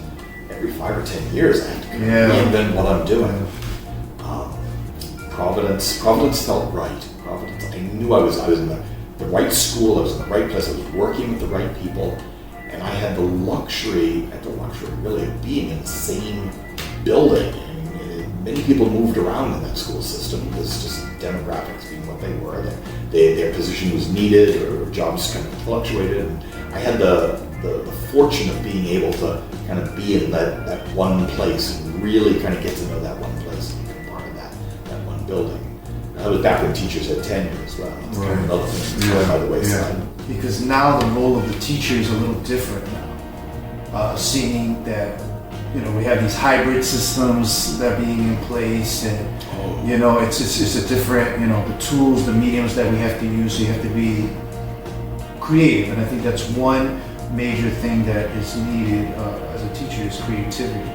every 5 or 10 years I have to reinvent what I'm doing. Providence felt right. I knew I was in the right school. I was in the right place. I was working with the right people, and I had the luxury really of being in the same building. Many people moved around in that school system because just demographics being what they were. Their position was needed or jobs kind of fluctuated. And I had the fortune of being able to kind of be in that one place and really kind of get to know that one place and become part of that one building. That was back when teachers had tenure as well. That's kind of another thing going by the wayside. Because now the role of the teacher is a little different now. Seeing that we have these hybrid systems that are being in place, and it's a different, the tools, the mediums that we have to use. So you have to be creative, and I think that's one major thing that is needed as a teacher is creativity.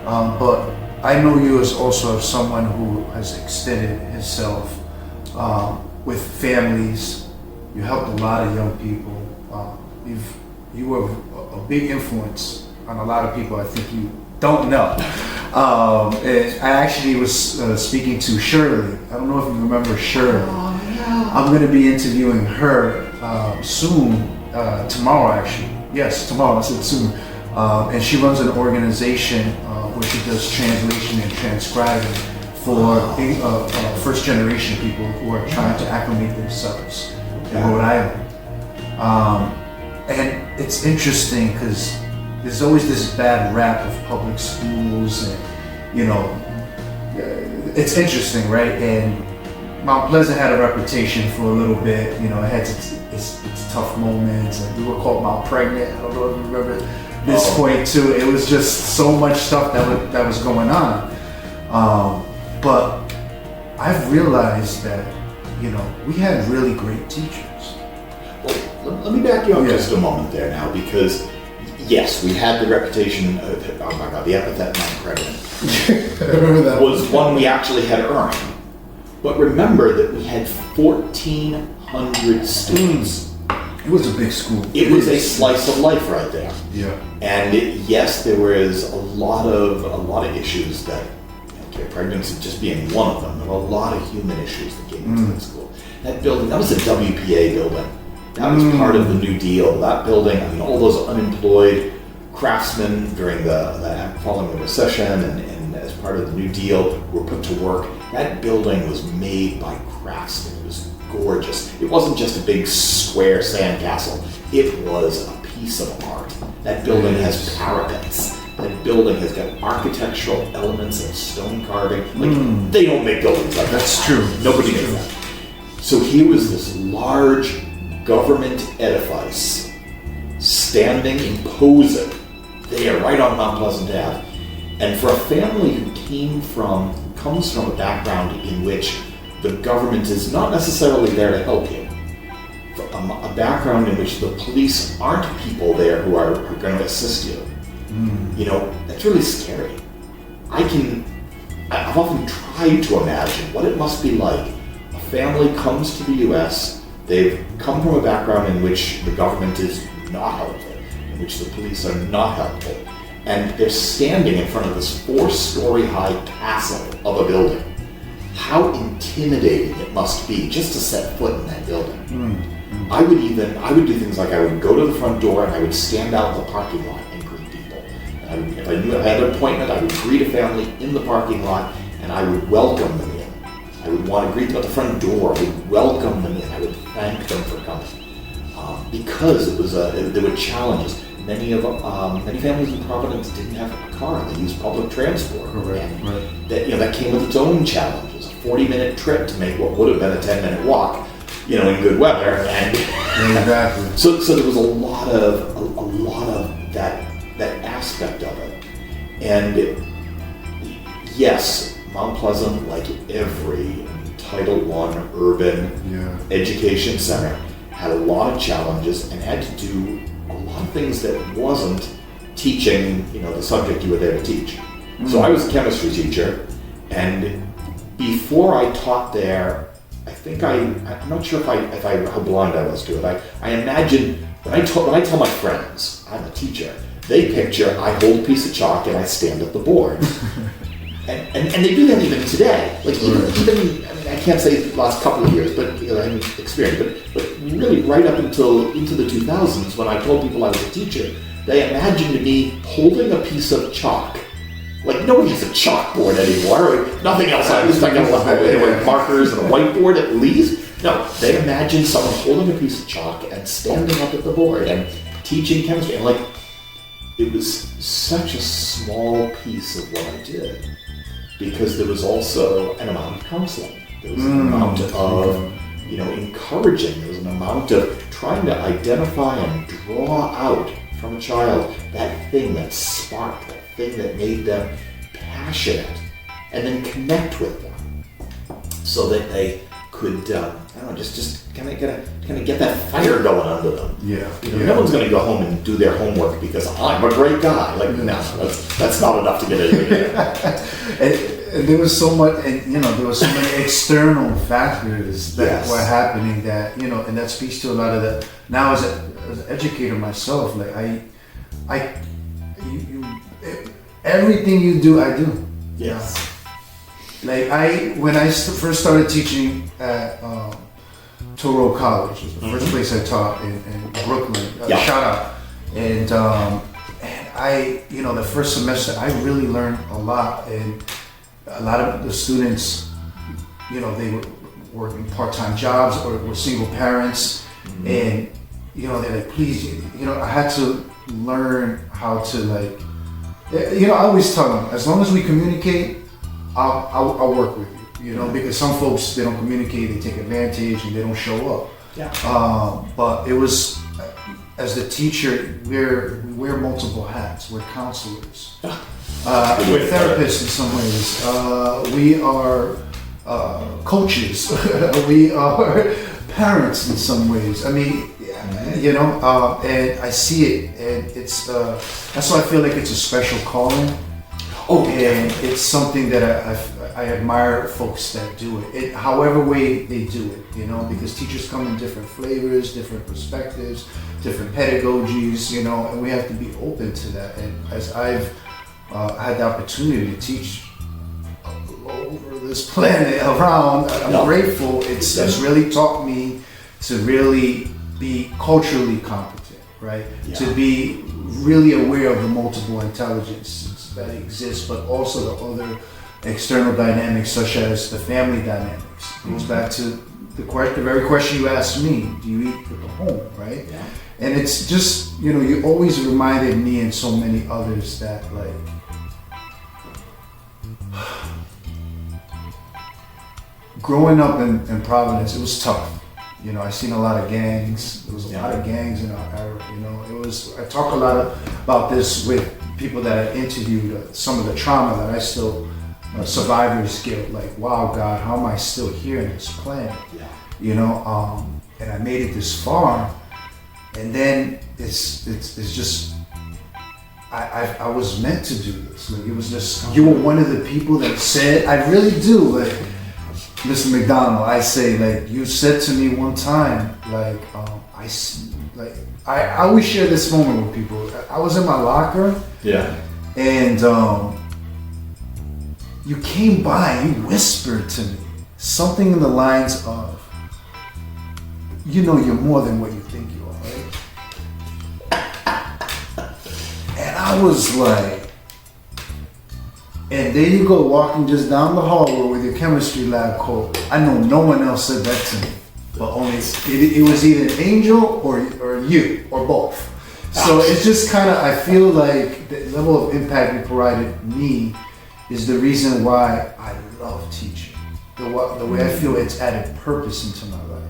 But I know you as also as someone who has extended himself with families. You helped a lot of young people. You were a big influence on a lot of people I think you don't know. And I actually was speaking to Shirley. I don't know if you remember Shirley. Oh, no. I'm going to be interviewing her soon, tomorrow actually. Yes, tomorrow, I said soon. And she runs an organization where she does translation and transcribing for first generation people who are trying to acclimate themselves in Rhode Island. And it's interesting because there's always this bad rap of public schools and, it's interesting, right? And Mount Pleasant had a reputation for a little bit. It had its tough moments, and we were called Mount Pregnant. I don't know if you remember this point too. It was just so much stuff that was going on. But I've realized that we had really great teachers. Well, let me back you up just a moment there now, because yes, we had the reputation of, oh my God, the epithet Mount Pregnant I remember that was one we actually had earned. But remember that we had 1,400 students. It was a big school. It was a slice of life right there. Yeah. And yes, there was a lot of issues that, pregnancy just being one of them. There were a lot of human issues that came into that school. That building, that was a WPA building. That was part of the New Deal. That building, all those unemployed craftsmen during the following the recession and as part of the New Deal were put to work. That building was made by craftsmen. It was gorgeous. It wasn't just a big square sandcastle. It was a piece of art. That building has parapets. That building has got architectural elements and stone carving. They don't make buildings like that. That's true. Nobody does that. So here was this large government edifice standing, imposing there right on Mount Pleasant Ave. And for a family who comes from a background in which the government is not necessarily there to help you, a background in which the police aren't people there who are going to assist you, that's really scary. I've often tried to imagine what it must be like. A family comes to the US, they've come from a background in which the government is not helpful, in which the police are not helpful, and they're standing in front of this 4-story high castle of a building. How intimidating it must be just to set foot in that building. I would do things like I would go to the front door and I would stand out in the parking lot and greet people. If I knew I had an appointment, I would greet a family in the parking lot and I would welcome them in. I would want to greet them at the front door. I would welcome them in. I would thank them for coming. Because there were challenges. Many families in Providence didn't have a car; they used public transport. And that came with its own challenges. A 40-minute trip to make what would have been a 10-minute walk, in good weather. And exactly. So there was a lot of that aspect of it. And yes, Mount Pleasant, like every Title I urban education center, had a lot of challenges and had to do a lot of things that wasn't teaching, the subject you were there to teach. So I was a chemistry teacher, and before I taught there, I'm not sure how blind I was to it. I imagine when I tell my friends I'm a teacher, they picture I hold a piece of chalk and I stand at the board. And they do that even today. Even I can't say the last couple of years, but I haven't experienced. But really, right up until into the 2000s, when I told people I was a teacher, they imagined me holding a piece of chalk. Like nobody has a chalkboard anymore. Nothing else. I was like markers and a whiteboard at least. No, they imagined someone holding a piece of chalk and standing up at the board and teaching chemistry. And it was such a small piece of what I did. Because there was also an amount of counseling. There was an amount of, encouraging. There was an amount of trying to identify and draw out from a child that thing that sparked, that thing that made them passionate, and then connect with them, so that they could, just kind of get that fire going under them. No one's going to go home and do their homework because I'm a great guy. That's not enough to get it. And there was so much, there were so many external factors that were happening that, and that speaks to a lot of the. Now as an educator myself, everything you do, I do. Yes. When I first started teaching at Toro College, was the first place I taught in Brooklyn. Shout out. And I, the first semester, I really learned a lot. And a lot of the students, they were working part-time jobs or were single parents. And, they're like, please, I had to learn how to I always tell them, as long as we communicate, I'll work with you, because some folks, they don't communicate, they take advantage, and they don't show up. Yeah. But it was, as the teacher, we wear multiple hats. We're counselors. We're therapists in some ways. We are coaches. We are parents in some ways. I mean, and I see it, and it's that's why I feel like it's a special calling. Oh, and it's something that I admire folks that do it. However way they do it, because teachers come in different flavors, different perspectives, different pedagogies, and we have to be open to that. And as I've had the opportunity to teach all over this planet around, I'm grateful. It's really taught me to really be culturally competent, right? Yeah. To be really aware of the multiple intelligences that exist, but also the other external dynamics, such as the family dynamics. It goes back to the very question you asked me: do you eat at the home, right? Yeah. And it's just, you always reminded me and so many others that, like, growing up in Providence, it was tough. I seen a lot of gangs. There was a lot of gangs in our era. I talk a lot about this with people that I interviewed, some of the trauma that I still, survivor's guilt, like, wow, God, how am I still here in this planet? Yeah. And I made it this far, and then it's just, I was meant to do this. Like, it was just, you were one of the people that said, I really do, like, Mr. McDonald, I say, like, you said to me one time, like, I always share this moment with people. I was in my locker. Yeah. And you came by, you whispered to me something in the lines of, you're more than what you think you are, right? And I was like, and there you go, walking just down the hallway with your chemistry lab coat. I know no one else said that to me, but only it was either an angel or you, or both. So it's just kind of, I feel like the level of impact you provided me is the reason why I love teaching. The way I feel it's added purpose into my life.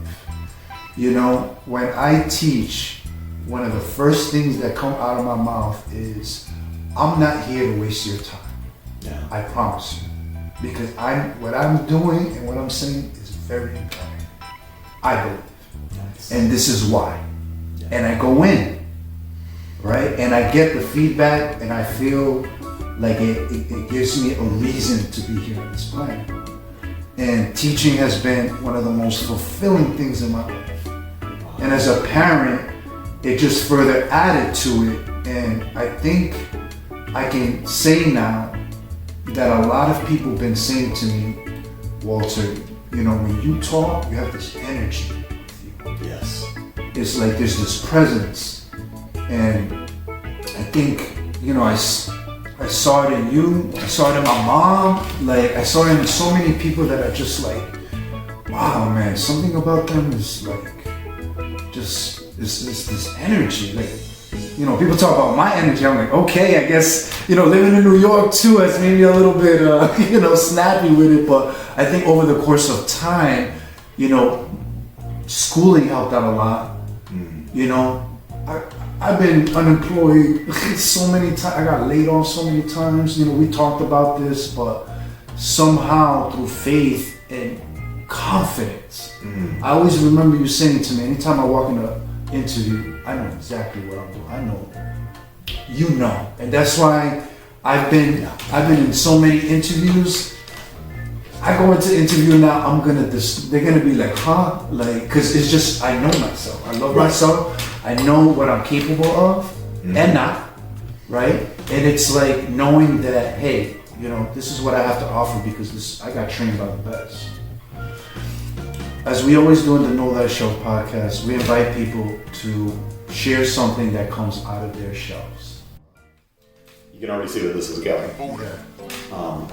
When I teach, one of the first things that come out of my mouth is, I'm not here to waste your time. Yeah. I promise you. Because what I'm doing and what I'm saying is very important. I believe. Nice. And this is why. Yeah. And I go in, right? And I get the feedback, and I feel like it gives me a reason to be here on this planet. And teaching has been one of the most fulfilling things in my life. And as a parent, it just further added to it. And I think I can say now that a lot of people have been saying to me, Walter, when you talk, you have this energy with you. Yes. It's like there's this presence. And I think, I saw it in you, I saw it in my mom, like I saw it in so many people that are just like, wow, man, something about them is like, just this energy. Like, people talk about my energy. I'm like, okay, I guess, living in New York too, that's maybe a little bit, snappy with it. But I think over the course of time, schooling helped out a lot. I've been unemployed so many times. I got laid off so many times. We talked about this, but somehow through faith and confidence, I always remember you saying to me, anytime I walk in an interview, I know exactly what I'm doing. I know, and that's why I've been in so many interviews. I go into interview now, they're gonna be like, huh? Like, cause it's just, I know myself. I love myself. I know what I'm capable of and not, right? And it's like knowing that, hey, this is what I have to offer because I got trained by the best. As we always do in the Know Thyself podcast, we invite people to share something that comes out of their shells. You can already see where this is going. Yeah.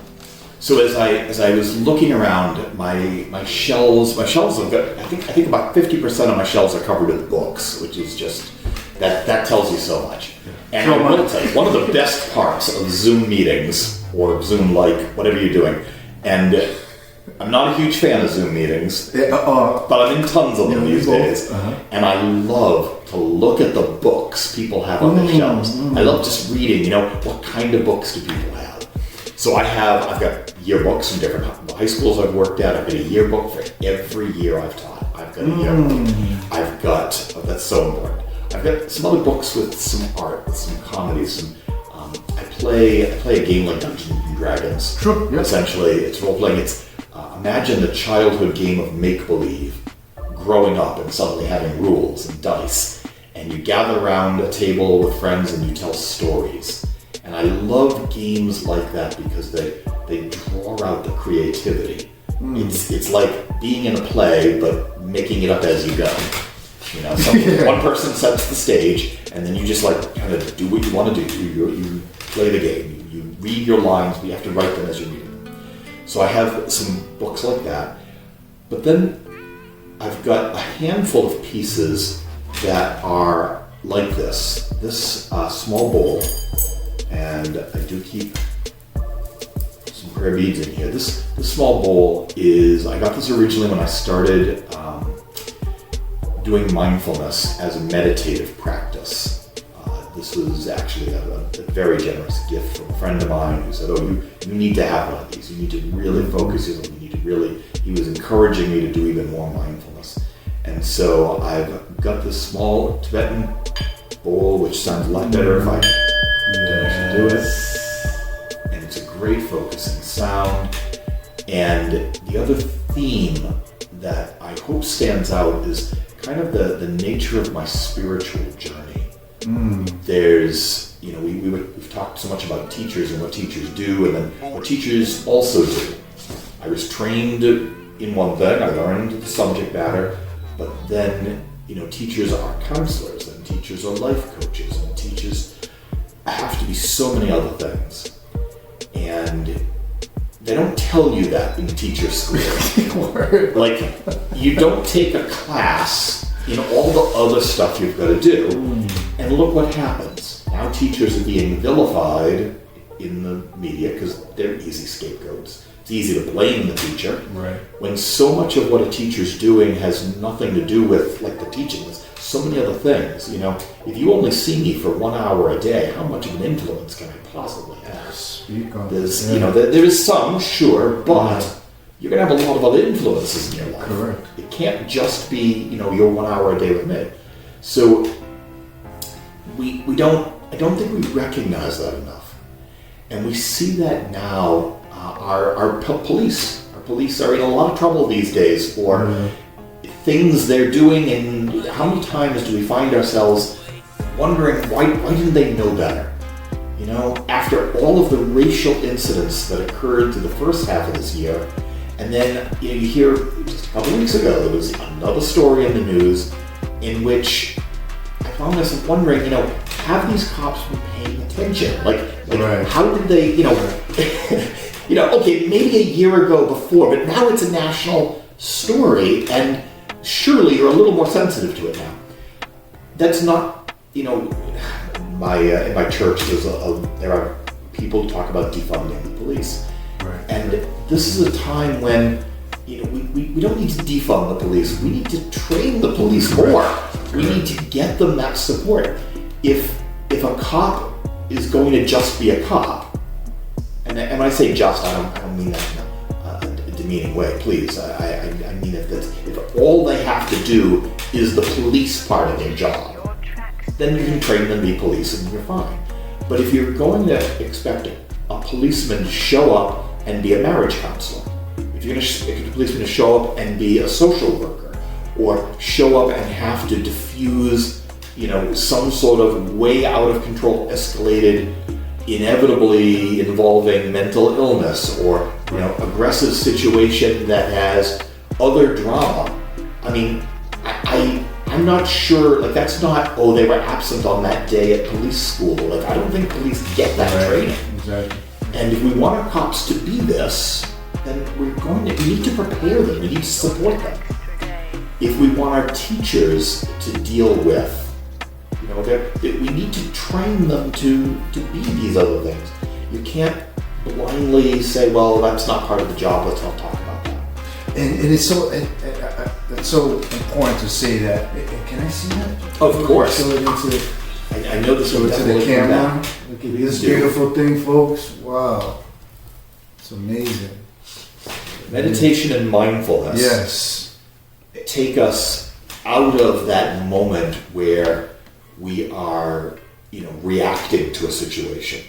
So as I was looking around, my shelves have got, I think about 50% of my shelves are covered with books, which is just, that tells you so much. Yeah. And I will tell you, one of the best parts of Zoom meetings, or Zoom-like, whatever you're doing, And I'm not a huge fan of Zoom meetings, but I'm in tons of them these days. And I love to look at the books people have on their shelves. I love just reading, what kind of books do people have? So I've got yearbooks from different high schools I've worked at. I've got a yearbook for every year I've taught. I've got a yearbook. That's so important. I've got some other books with some art, some comedies, I play a game like Dungeons and Dragons. Sure. Yep. Essentially, it's role playing. It's imagine the childhood game of make believe, growing up and suddenly having rules and dice, and you gather around a table with friends and you tell stories. And I love games like that because they draw out the creativity. It's like being in a play, but making it up as you go. One person sets the stage, and then you just kind of do what you want to do. You play the game. You read your lines, but you have to write them as you read them. So I have some books like that. But then I've got a handful of pieces that are like this. This small bowl, and I do keep some prayer beads in here. This small bowl I got this originally when I started doing mindfulness as a meditative practice. This was actually a very generous gift from a friend of mine who said, you need to have one of these. You need to really focus. He was encouraging me to do even more mindfulness. And so I've got this small Tibetan bowl, which sounds a lot better if I do it. And it's a great focusing sound. And the other theme that I hope stands out is kind of the nature of my spiritual journey. There's, we've talked so much about teachers and what teachers do, and then what teachers also do. I was trained in one thing, I learned the subject matter, but then, teachers are counselors, and teachers are life coaches, and teachers have to be so many other things. And they don't tell you that in teacher school. You don't take a class in all the other stuff you've got to do, and look what happens. Now teachers are being vilified in the media because they're easy scapegoats. It's easy to blame the teacher, when so much of what a teacher's doing has nothing to do with the teaching. There's so many other things. If you only see me for 1 hour a day, how much of an influence can I possibly have? There is some, sure, but you're going to have a lot of other influences in your life. Correct. It can't just be, your 1 hour a day with me. So I don't think we recognize that enough. And we see that now. Our police are in a lot of trouble these days for things they're doing, and how many times do we find ourselves wondering why didn't they know better? After all of the racial incidents that occurred through the first half of this year, and then you hear just a couple weeks ago there was another story in the news in which I found myself wondering, have these cops been paying attention? How did they, okay, maybe a year ago before, but now it's a national story, and surely you're a little more sensitive to it now. That's not, in my church, there are people who talk about defunding the police. And this is a time when, we don't need to defund the police. We need to train the police more. We need to get them that support. If a cop is going to just be a cop, and when I say just, I don't mean that in a demeaning way, please. I mean if all they have to do is the police part of their job, then you can train them to be police and you're fine. But if you're going to expect a policeman to show up and be a marriage counselor, if you're going to expect a policeman to show up and be a social worker, or show up and have to diffuse, some sort of way out of control, escalated, inevitably involving mental illness, or aggressive situation that has other drama. I mean, I'm not sure, that's not, they were absent on that day at police school. I don't think police get that training. Exactly. And if we want our cops to be this, then we need to prepare them, we need to support them. If we want our teachers to deal with, we need to train them to be these other things. You can't blindly say, well, that's not part of the job, let's not talk about that. And it's so it's so important to say that. Can I see that? Of course. Show it into, I know this show will it to definitely the come camera. back. Look at this beautiful thing, folks. Wow. It's amazing. Meditation and mindfulness Yes. take us out of that moment where we are, reacting to a situation.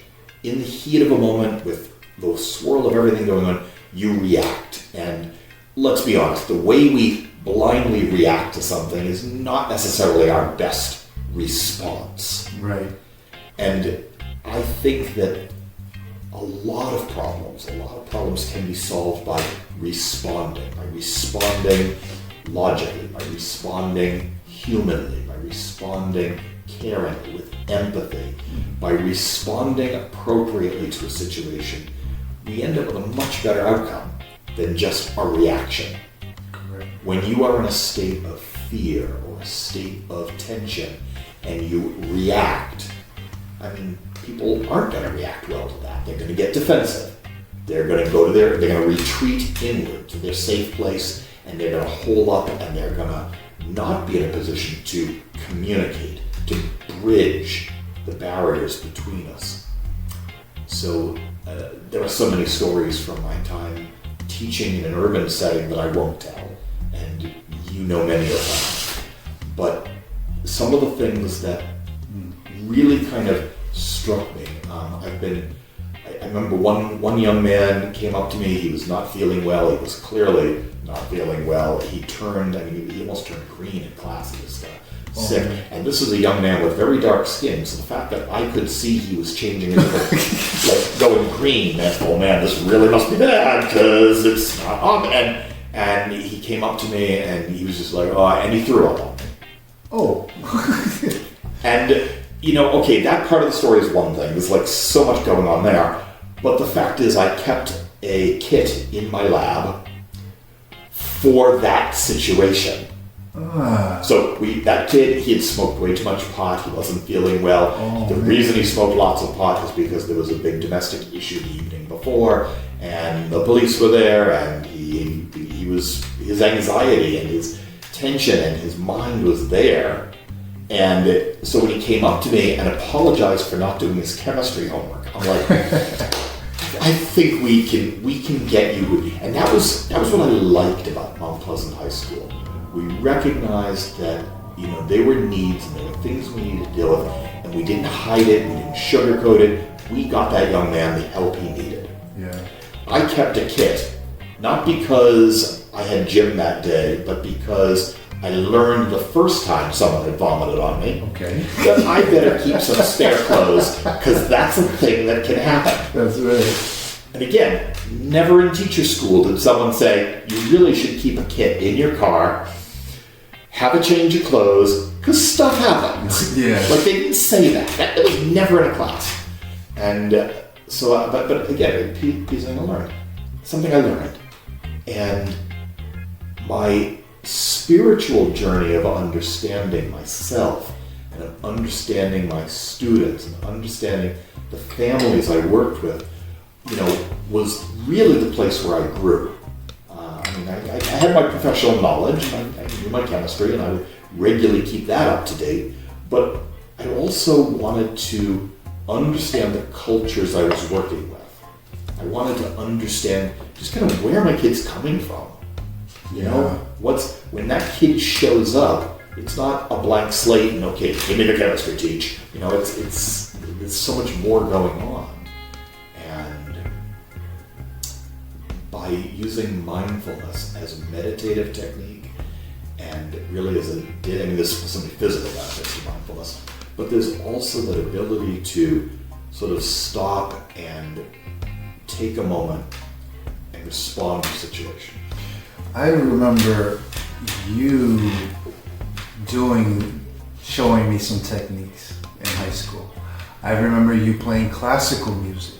In the heat of a moment, with the swirl of everything going on, you react. And let's be honest, the way we blindly react to something is not necessarily our best response. Right. And I think that a lot of problems can be solved by responding logically, by responding humanly, by responding caringly, with empathy, by responding appropriately to a situation. We end up with a much better outcome than just a reaction. Correct. When you are in a state of fear or a state of tension and you react, people aren't going to react well to that. They're going to get defensive. They're going to they're going to retreat inward to their safe place, and they're going to hole up, and they're going to not be in a position to communicate, to bridge the barriers between us. So there are so many stories from my time teaching in an urban setting that I won't tell, and you know many of them. But some of the things that really kind of struck me, I remember one young man came up to me. He was not feeling well. He was clearly not feeling well. He almost turned green in class. He was sick. And this is a young man with very dark skin. So the fact that I could see he was changing into like going green, meant, oh man, this really must be bad because it's not up. And he came up to me and he was just like, oh, and he threw up on me. Oh. And okay, that part of the story is one thing. There's like so much going on there. But the fact is I kept a kit in my lab for that situation. So that kid, he had smoked way too much pot. He wasn't feeling well. The reason he smoked lots of pot is because there was a big domestic issue the evening before, and the police were there, and his anxiety and his tension and his mind was there. And so when he came up to me and apologized for not doing his chemistry homework, I'm like, I think we can get you. And that was what I liked about Mount Pleasant High School. We recognized that there were needs and there were things we needed to deal with, and we didn't hide it, we didn't sugarcoat it. We got that young man the help he needed. Yeah. I kept a kit, not because I had gym that day, but because I learned the first time someone had vomited on me that I better keep some spare clothes, because that's a thing that can happen. That's right. And again, never in teacher school did someone say, you really should keep a kit in your car, have a change of clothes, because stuff happens. Yeah. Like, they didn't say that. That was never in a class. And but again, piece I learned. Something I learned. And my spiritual journey of understanding myself and of understanding my students and understanding the families I worked with, was really the place where I grew. I had my professional knowledge, and I knew my chemistry, and I would regularly keep that up to date, but I also wanted to understand the cultures I was working with. I wanted to understand just kind of where my kid's coming from. When that kid shows up, it's not a blank slate and okay, give me the chemistry teach. It's so much more going on. And by using mindfulness as a meditative technique, and really there's so many physical benefits to mindfulness, but there's also that ability to sort of stop and take a moment and respond to a situation. I remember you showing me some techniques in high school. I remember you playing classical music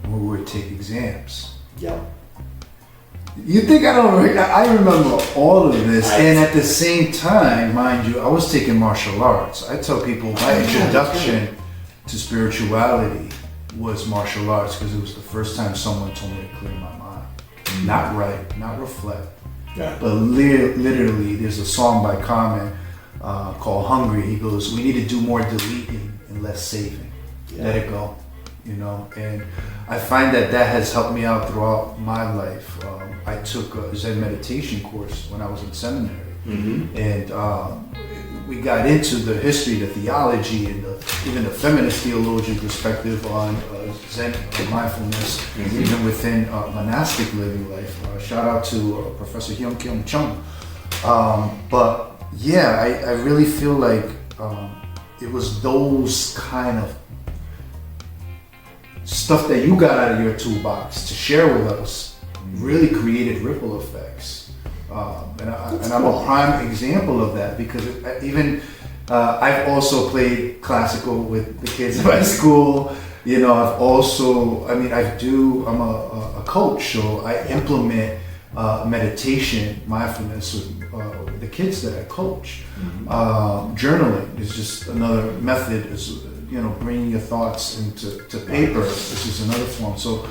when we would take exams. Yeah. You think I don't? I remember all of this, and at the same time, mind you, I was taking martial arts. I tell people my introduction to spirituality was martial arts because it was the first time someone told me to clear my mind. Not write, not reflect, but literally there's a song by Common called Hungry. He goes, we need to do more deleting and less saving. Let it go, you know. And I find that has helped me out throughout my life. I took a Zen meditation course when I was in seminary, and we got into the history, the theology, and even the feminist theologian perspective on Zen mindfulness, even within monastic living life. Shout out to Professor Hyun Kyung Chung. But yeah, I really feel like it was those kind of stuff that you got out of your toolbox to share with us really created ripple effects. And I'm a prime example of that because I've also played classical with the kids in my school. You know, I'm a coach, so I implement meditation, mindfulness with the kids that I coach. Journaling is just another method, is, you know, bringing your thoughts into paper, which is another form. So,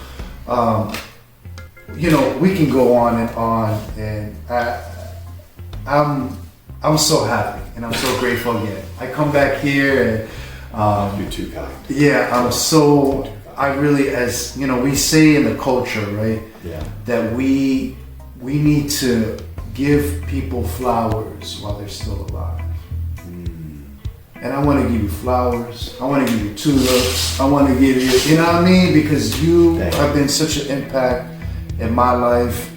you know, we can go on, and I'm so happy and I'm so grateful again. I come back here and you're too kind. Yeah, I really, as you know, we say in the culture, right? Yeah. That we need to give people flowers while they're still alive. And I want to give you flowers. I want to give you tulips. I want to give you, you know what I mean? Because you have been such an impact in my life.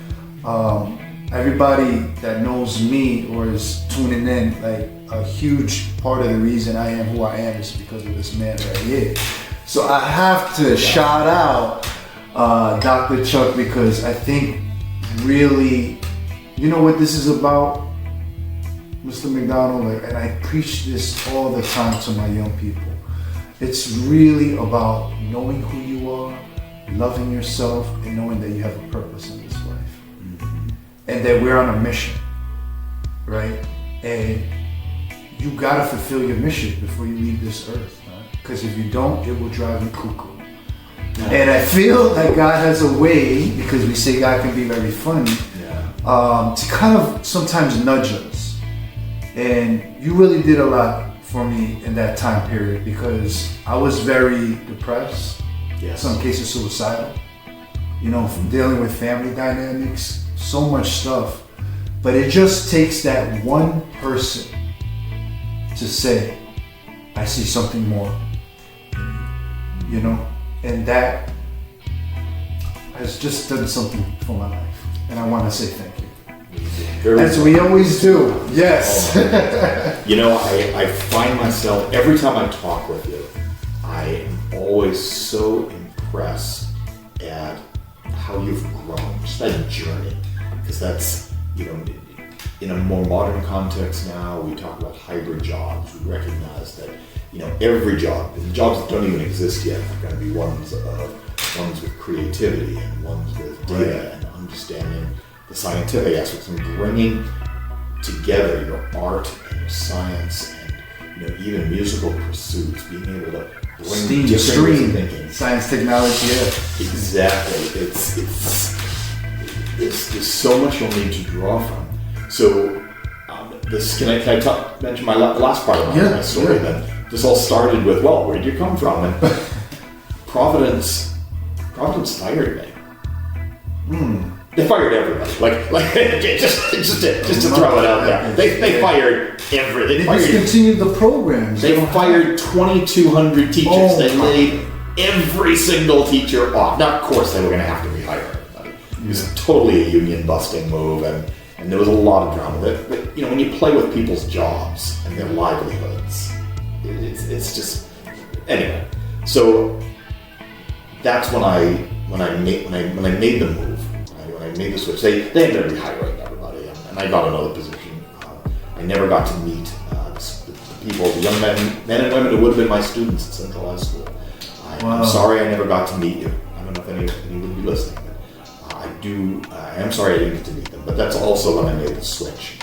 Everybody that knows me or is tuning in, like, a huge part of the reason I am who I am is because of this man right here. So I have to shout out Dr. Chuck, because I think really, you know what this is about, Mr. McDonald, and I preach this all the time to my young people. It's really about knowing who you are, loving yourself, and knowing that you have a purpose in this life. And that we're on a mission, right? And you gotta fulfill your mission before you leave this earth, right? Because if you don't, it will drive you cuckoo. And I feel that God has a way, because we say God can be very funny, to kind of sometimes nudge us. And you really did a lot for me in that time period, because I was very depressed, in some cases suicidal, you know, dealing with family dynamics, so much stuff. But it just takes that one person to say, I see something more, you know, and that has just done something for my life. And I want to say thank you. As we always do. Yes. You know, I find myself, every time I talk with you, I am always so impressed at how you've grown, just that journey. Because that's, you know, in a more modern context now, we talk about hybrid jobs. We recognize that, you know, every job, the jobs that don't even exist yet, are going to be ones with creativity and ones with data and understanding the scientific aspects and bringing together your art and your science and, you know, even musical pursuits, being able to bring different ways of thinking. Science, technology, Exactly. There's so much you'll need to draw from. So, can I mention my last part of my story then? This all started with, well, where did you come from? And Providence fired me. They fired everybody. Like just to throw it out there. They fired everything. They discontinued the programs. They fired 2,200 teachers. They laid every single teacher off. Now, of course, they were going to have to rehire everybody. It was totally a union-busting move, and there was a lot of drama. But you know, when you play with people's jobs and their livelihoods, it's just, anyway. So that's when I made the move. When I made the switch, they ended up rehiring everybody, and I got another position. I never got to meet the people, the young men and women who would have been my students at Central High School. I'm sorry I never got to meet you. I don't know if any would be listening, but I am sorry I didn't get to meet them. But that's also when I made the switch.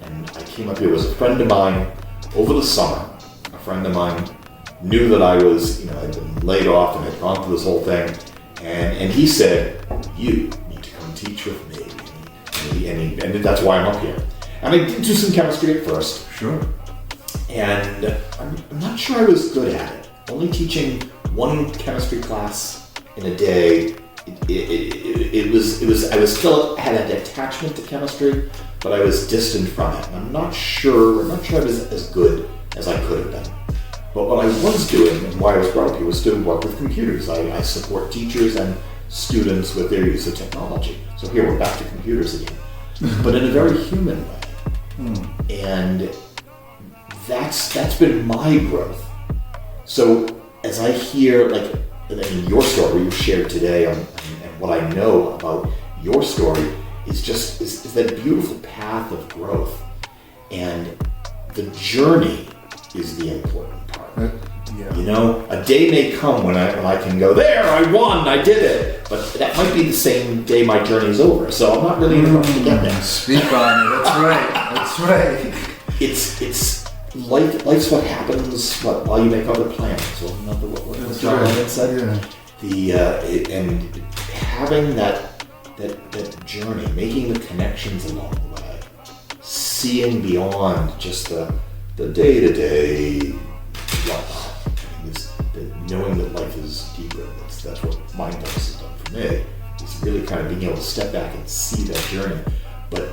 And I came up here with a friend of mine over the summer. A friend of mine knew that I was, I'd been laid off and had gone through this whole thing. And he said, "You need to come teach with me." And that's why I'm up here. And I did do some chemistry at first. Sure. And I'm not sure I was good at it. Only teaching one chemistry class in a day, I was still had an attachment to chemistry, but I was distant from it. And I'm not sure I was as good as I could have been. But what I was doing, and why I was brought up here, was to work with computers. I support teachers and students with their use of technology. So here we're back to computers again, but in a very human way. And that's been my growth. So as I hear, your story you shared today, and what I know about your story is that beautiful path of growth, and the journey is the important part. Yeah. A day may come when I can go, there, I won, I did it. But that might be the same day my journey's over. So I'm not really in a rush to get there. Speak on it. That's right. It's life's what happens while you make other plans. Well, remember what John Lennon said? Yeah. And having that journey, making the connections along the way, seeing beyond just the day-to-day whatnot. Knowing that life is deeper. That's what mindfulness has done for me. It's really kind of being able to step back and see that journey. But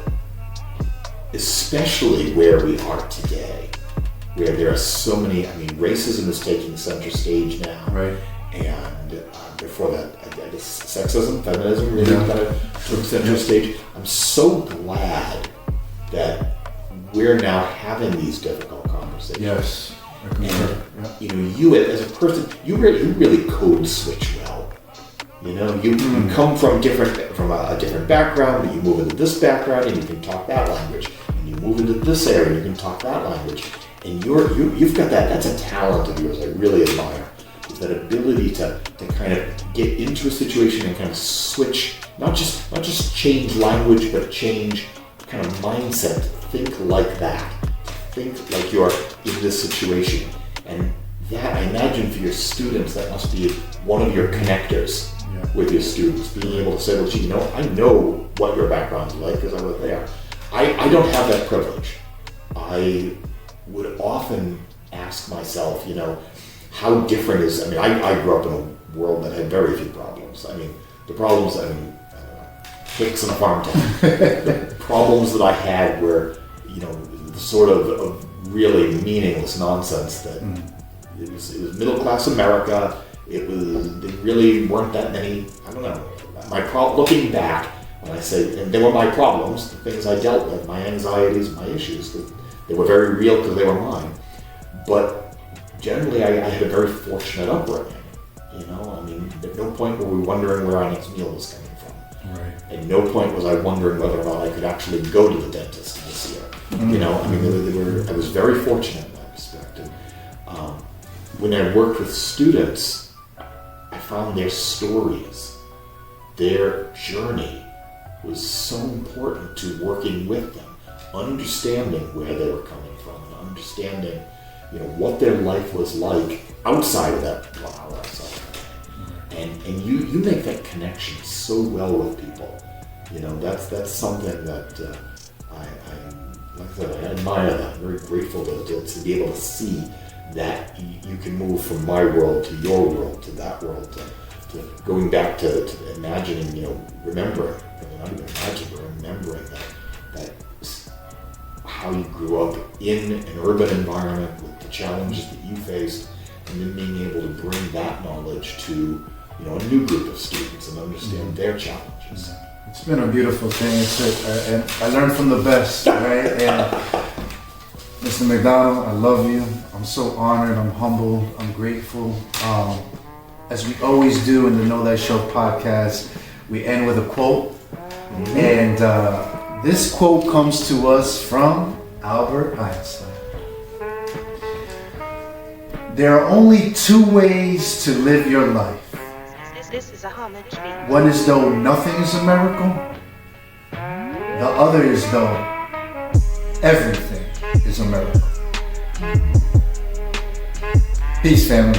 especially where we are today, where there are so many, racism is taking center stage now. Right. And before that, I guess sexism, feminism really kind of took center stage. I'm so glad that we're now having these difficult conversations. Yes. And you as a person, you really code switch well. You come from a different background, but you move into this background and you can talk that language. And you move into this area and you can talk that language. And you've got that. That's a talent of yours I really admire. Is that ability to kind of get into a situation and kind of switch, not just change language, but change kind of mindset. Think like that. Think like you're in this situation. And that, I imagine for your students, that must be one of your connectors with your students, being able to say, well, I know what your background's like because I was there. I don't have that privilege. I would often ask myself, how different is, I grew up in a world that had very few problems. The problems, hicks in a farm town. The problems that I had were, the sort of really meaningless nonsense that it was middle class America. There really weren't that many, I don't know. Looking back, when I say, and they were my problems, the things I dealt with, my anxieties, my issues, they were very real because they were mine. But generally, I had a very fortunate upbringing. At no point were we wondering where our next meal was coming from. Right. At no point was I wondering whether or not I could actually go to the dentist this year. I was very fortunate in that respect. And when I worked with students, I found their stories, their journey was so important to working with them, understanding where they were coming from, and understanding, what their life was like outside of that 1 hour outside. And you make that connection so well with people. That's something that I admire that. I'm very grateful to be able to see that you can move from my world to your world to that world to going back to imagining, remembering, not even imagining, but remembering that how you grew up in an urban environment with the challenges that you faced, and then being able to bring that knowledge to a new group of students and understand their challenges. It's been a beautiful thing. And I learned from the best, right? And Mr. McDonald, I love you. I'm so honored. I'm humbled. I'm grateful. As we always do in the Know Thyself podcast, we end with a quote. And this quote comes to us from Albert Einstein. There are only two ways to live your life. This is a homage beat. One is though nothing is a miracle. The other is though everything is a miracle. Peace, family.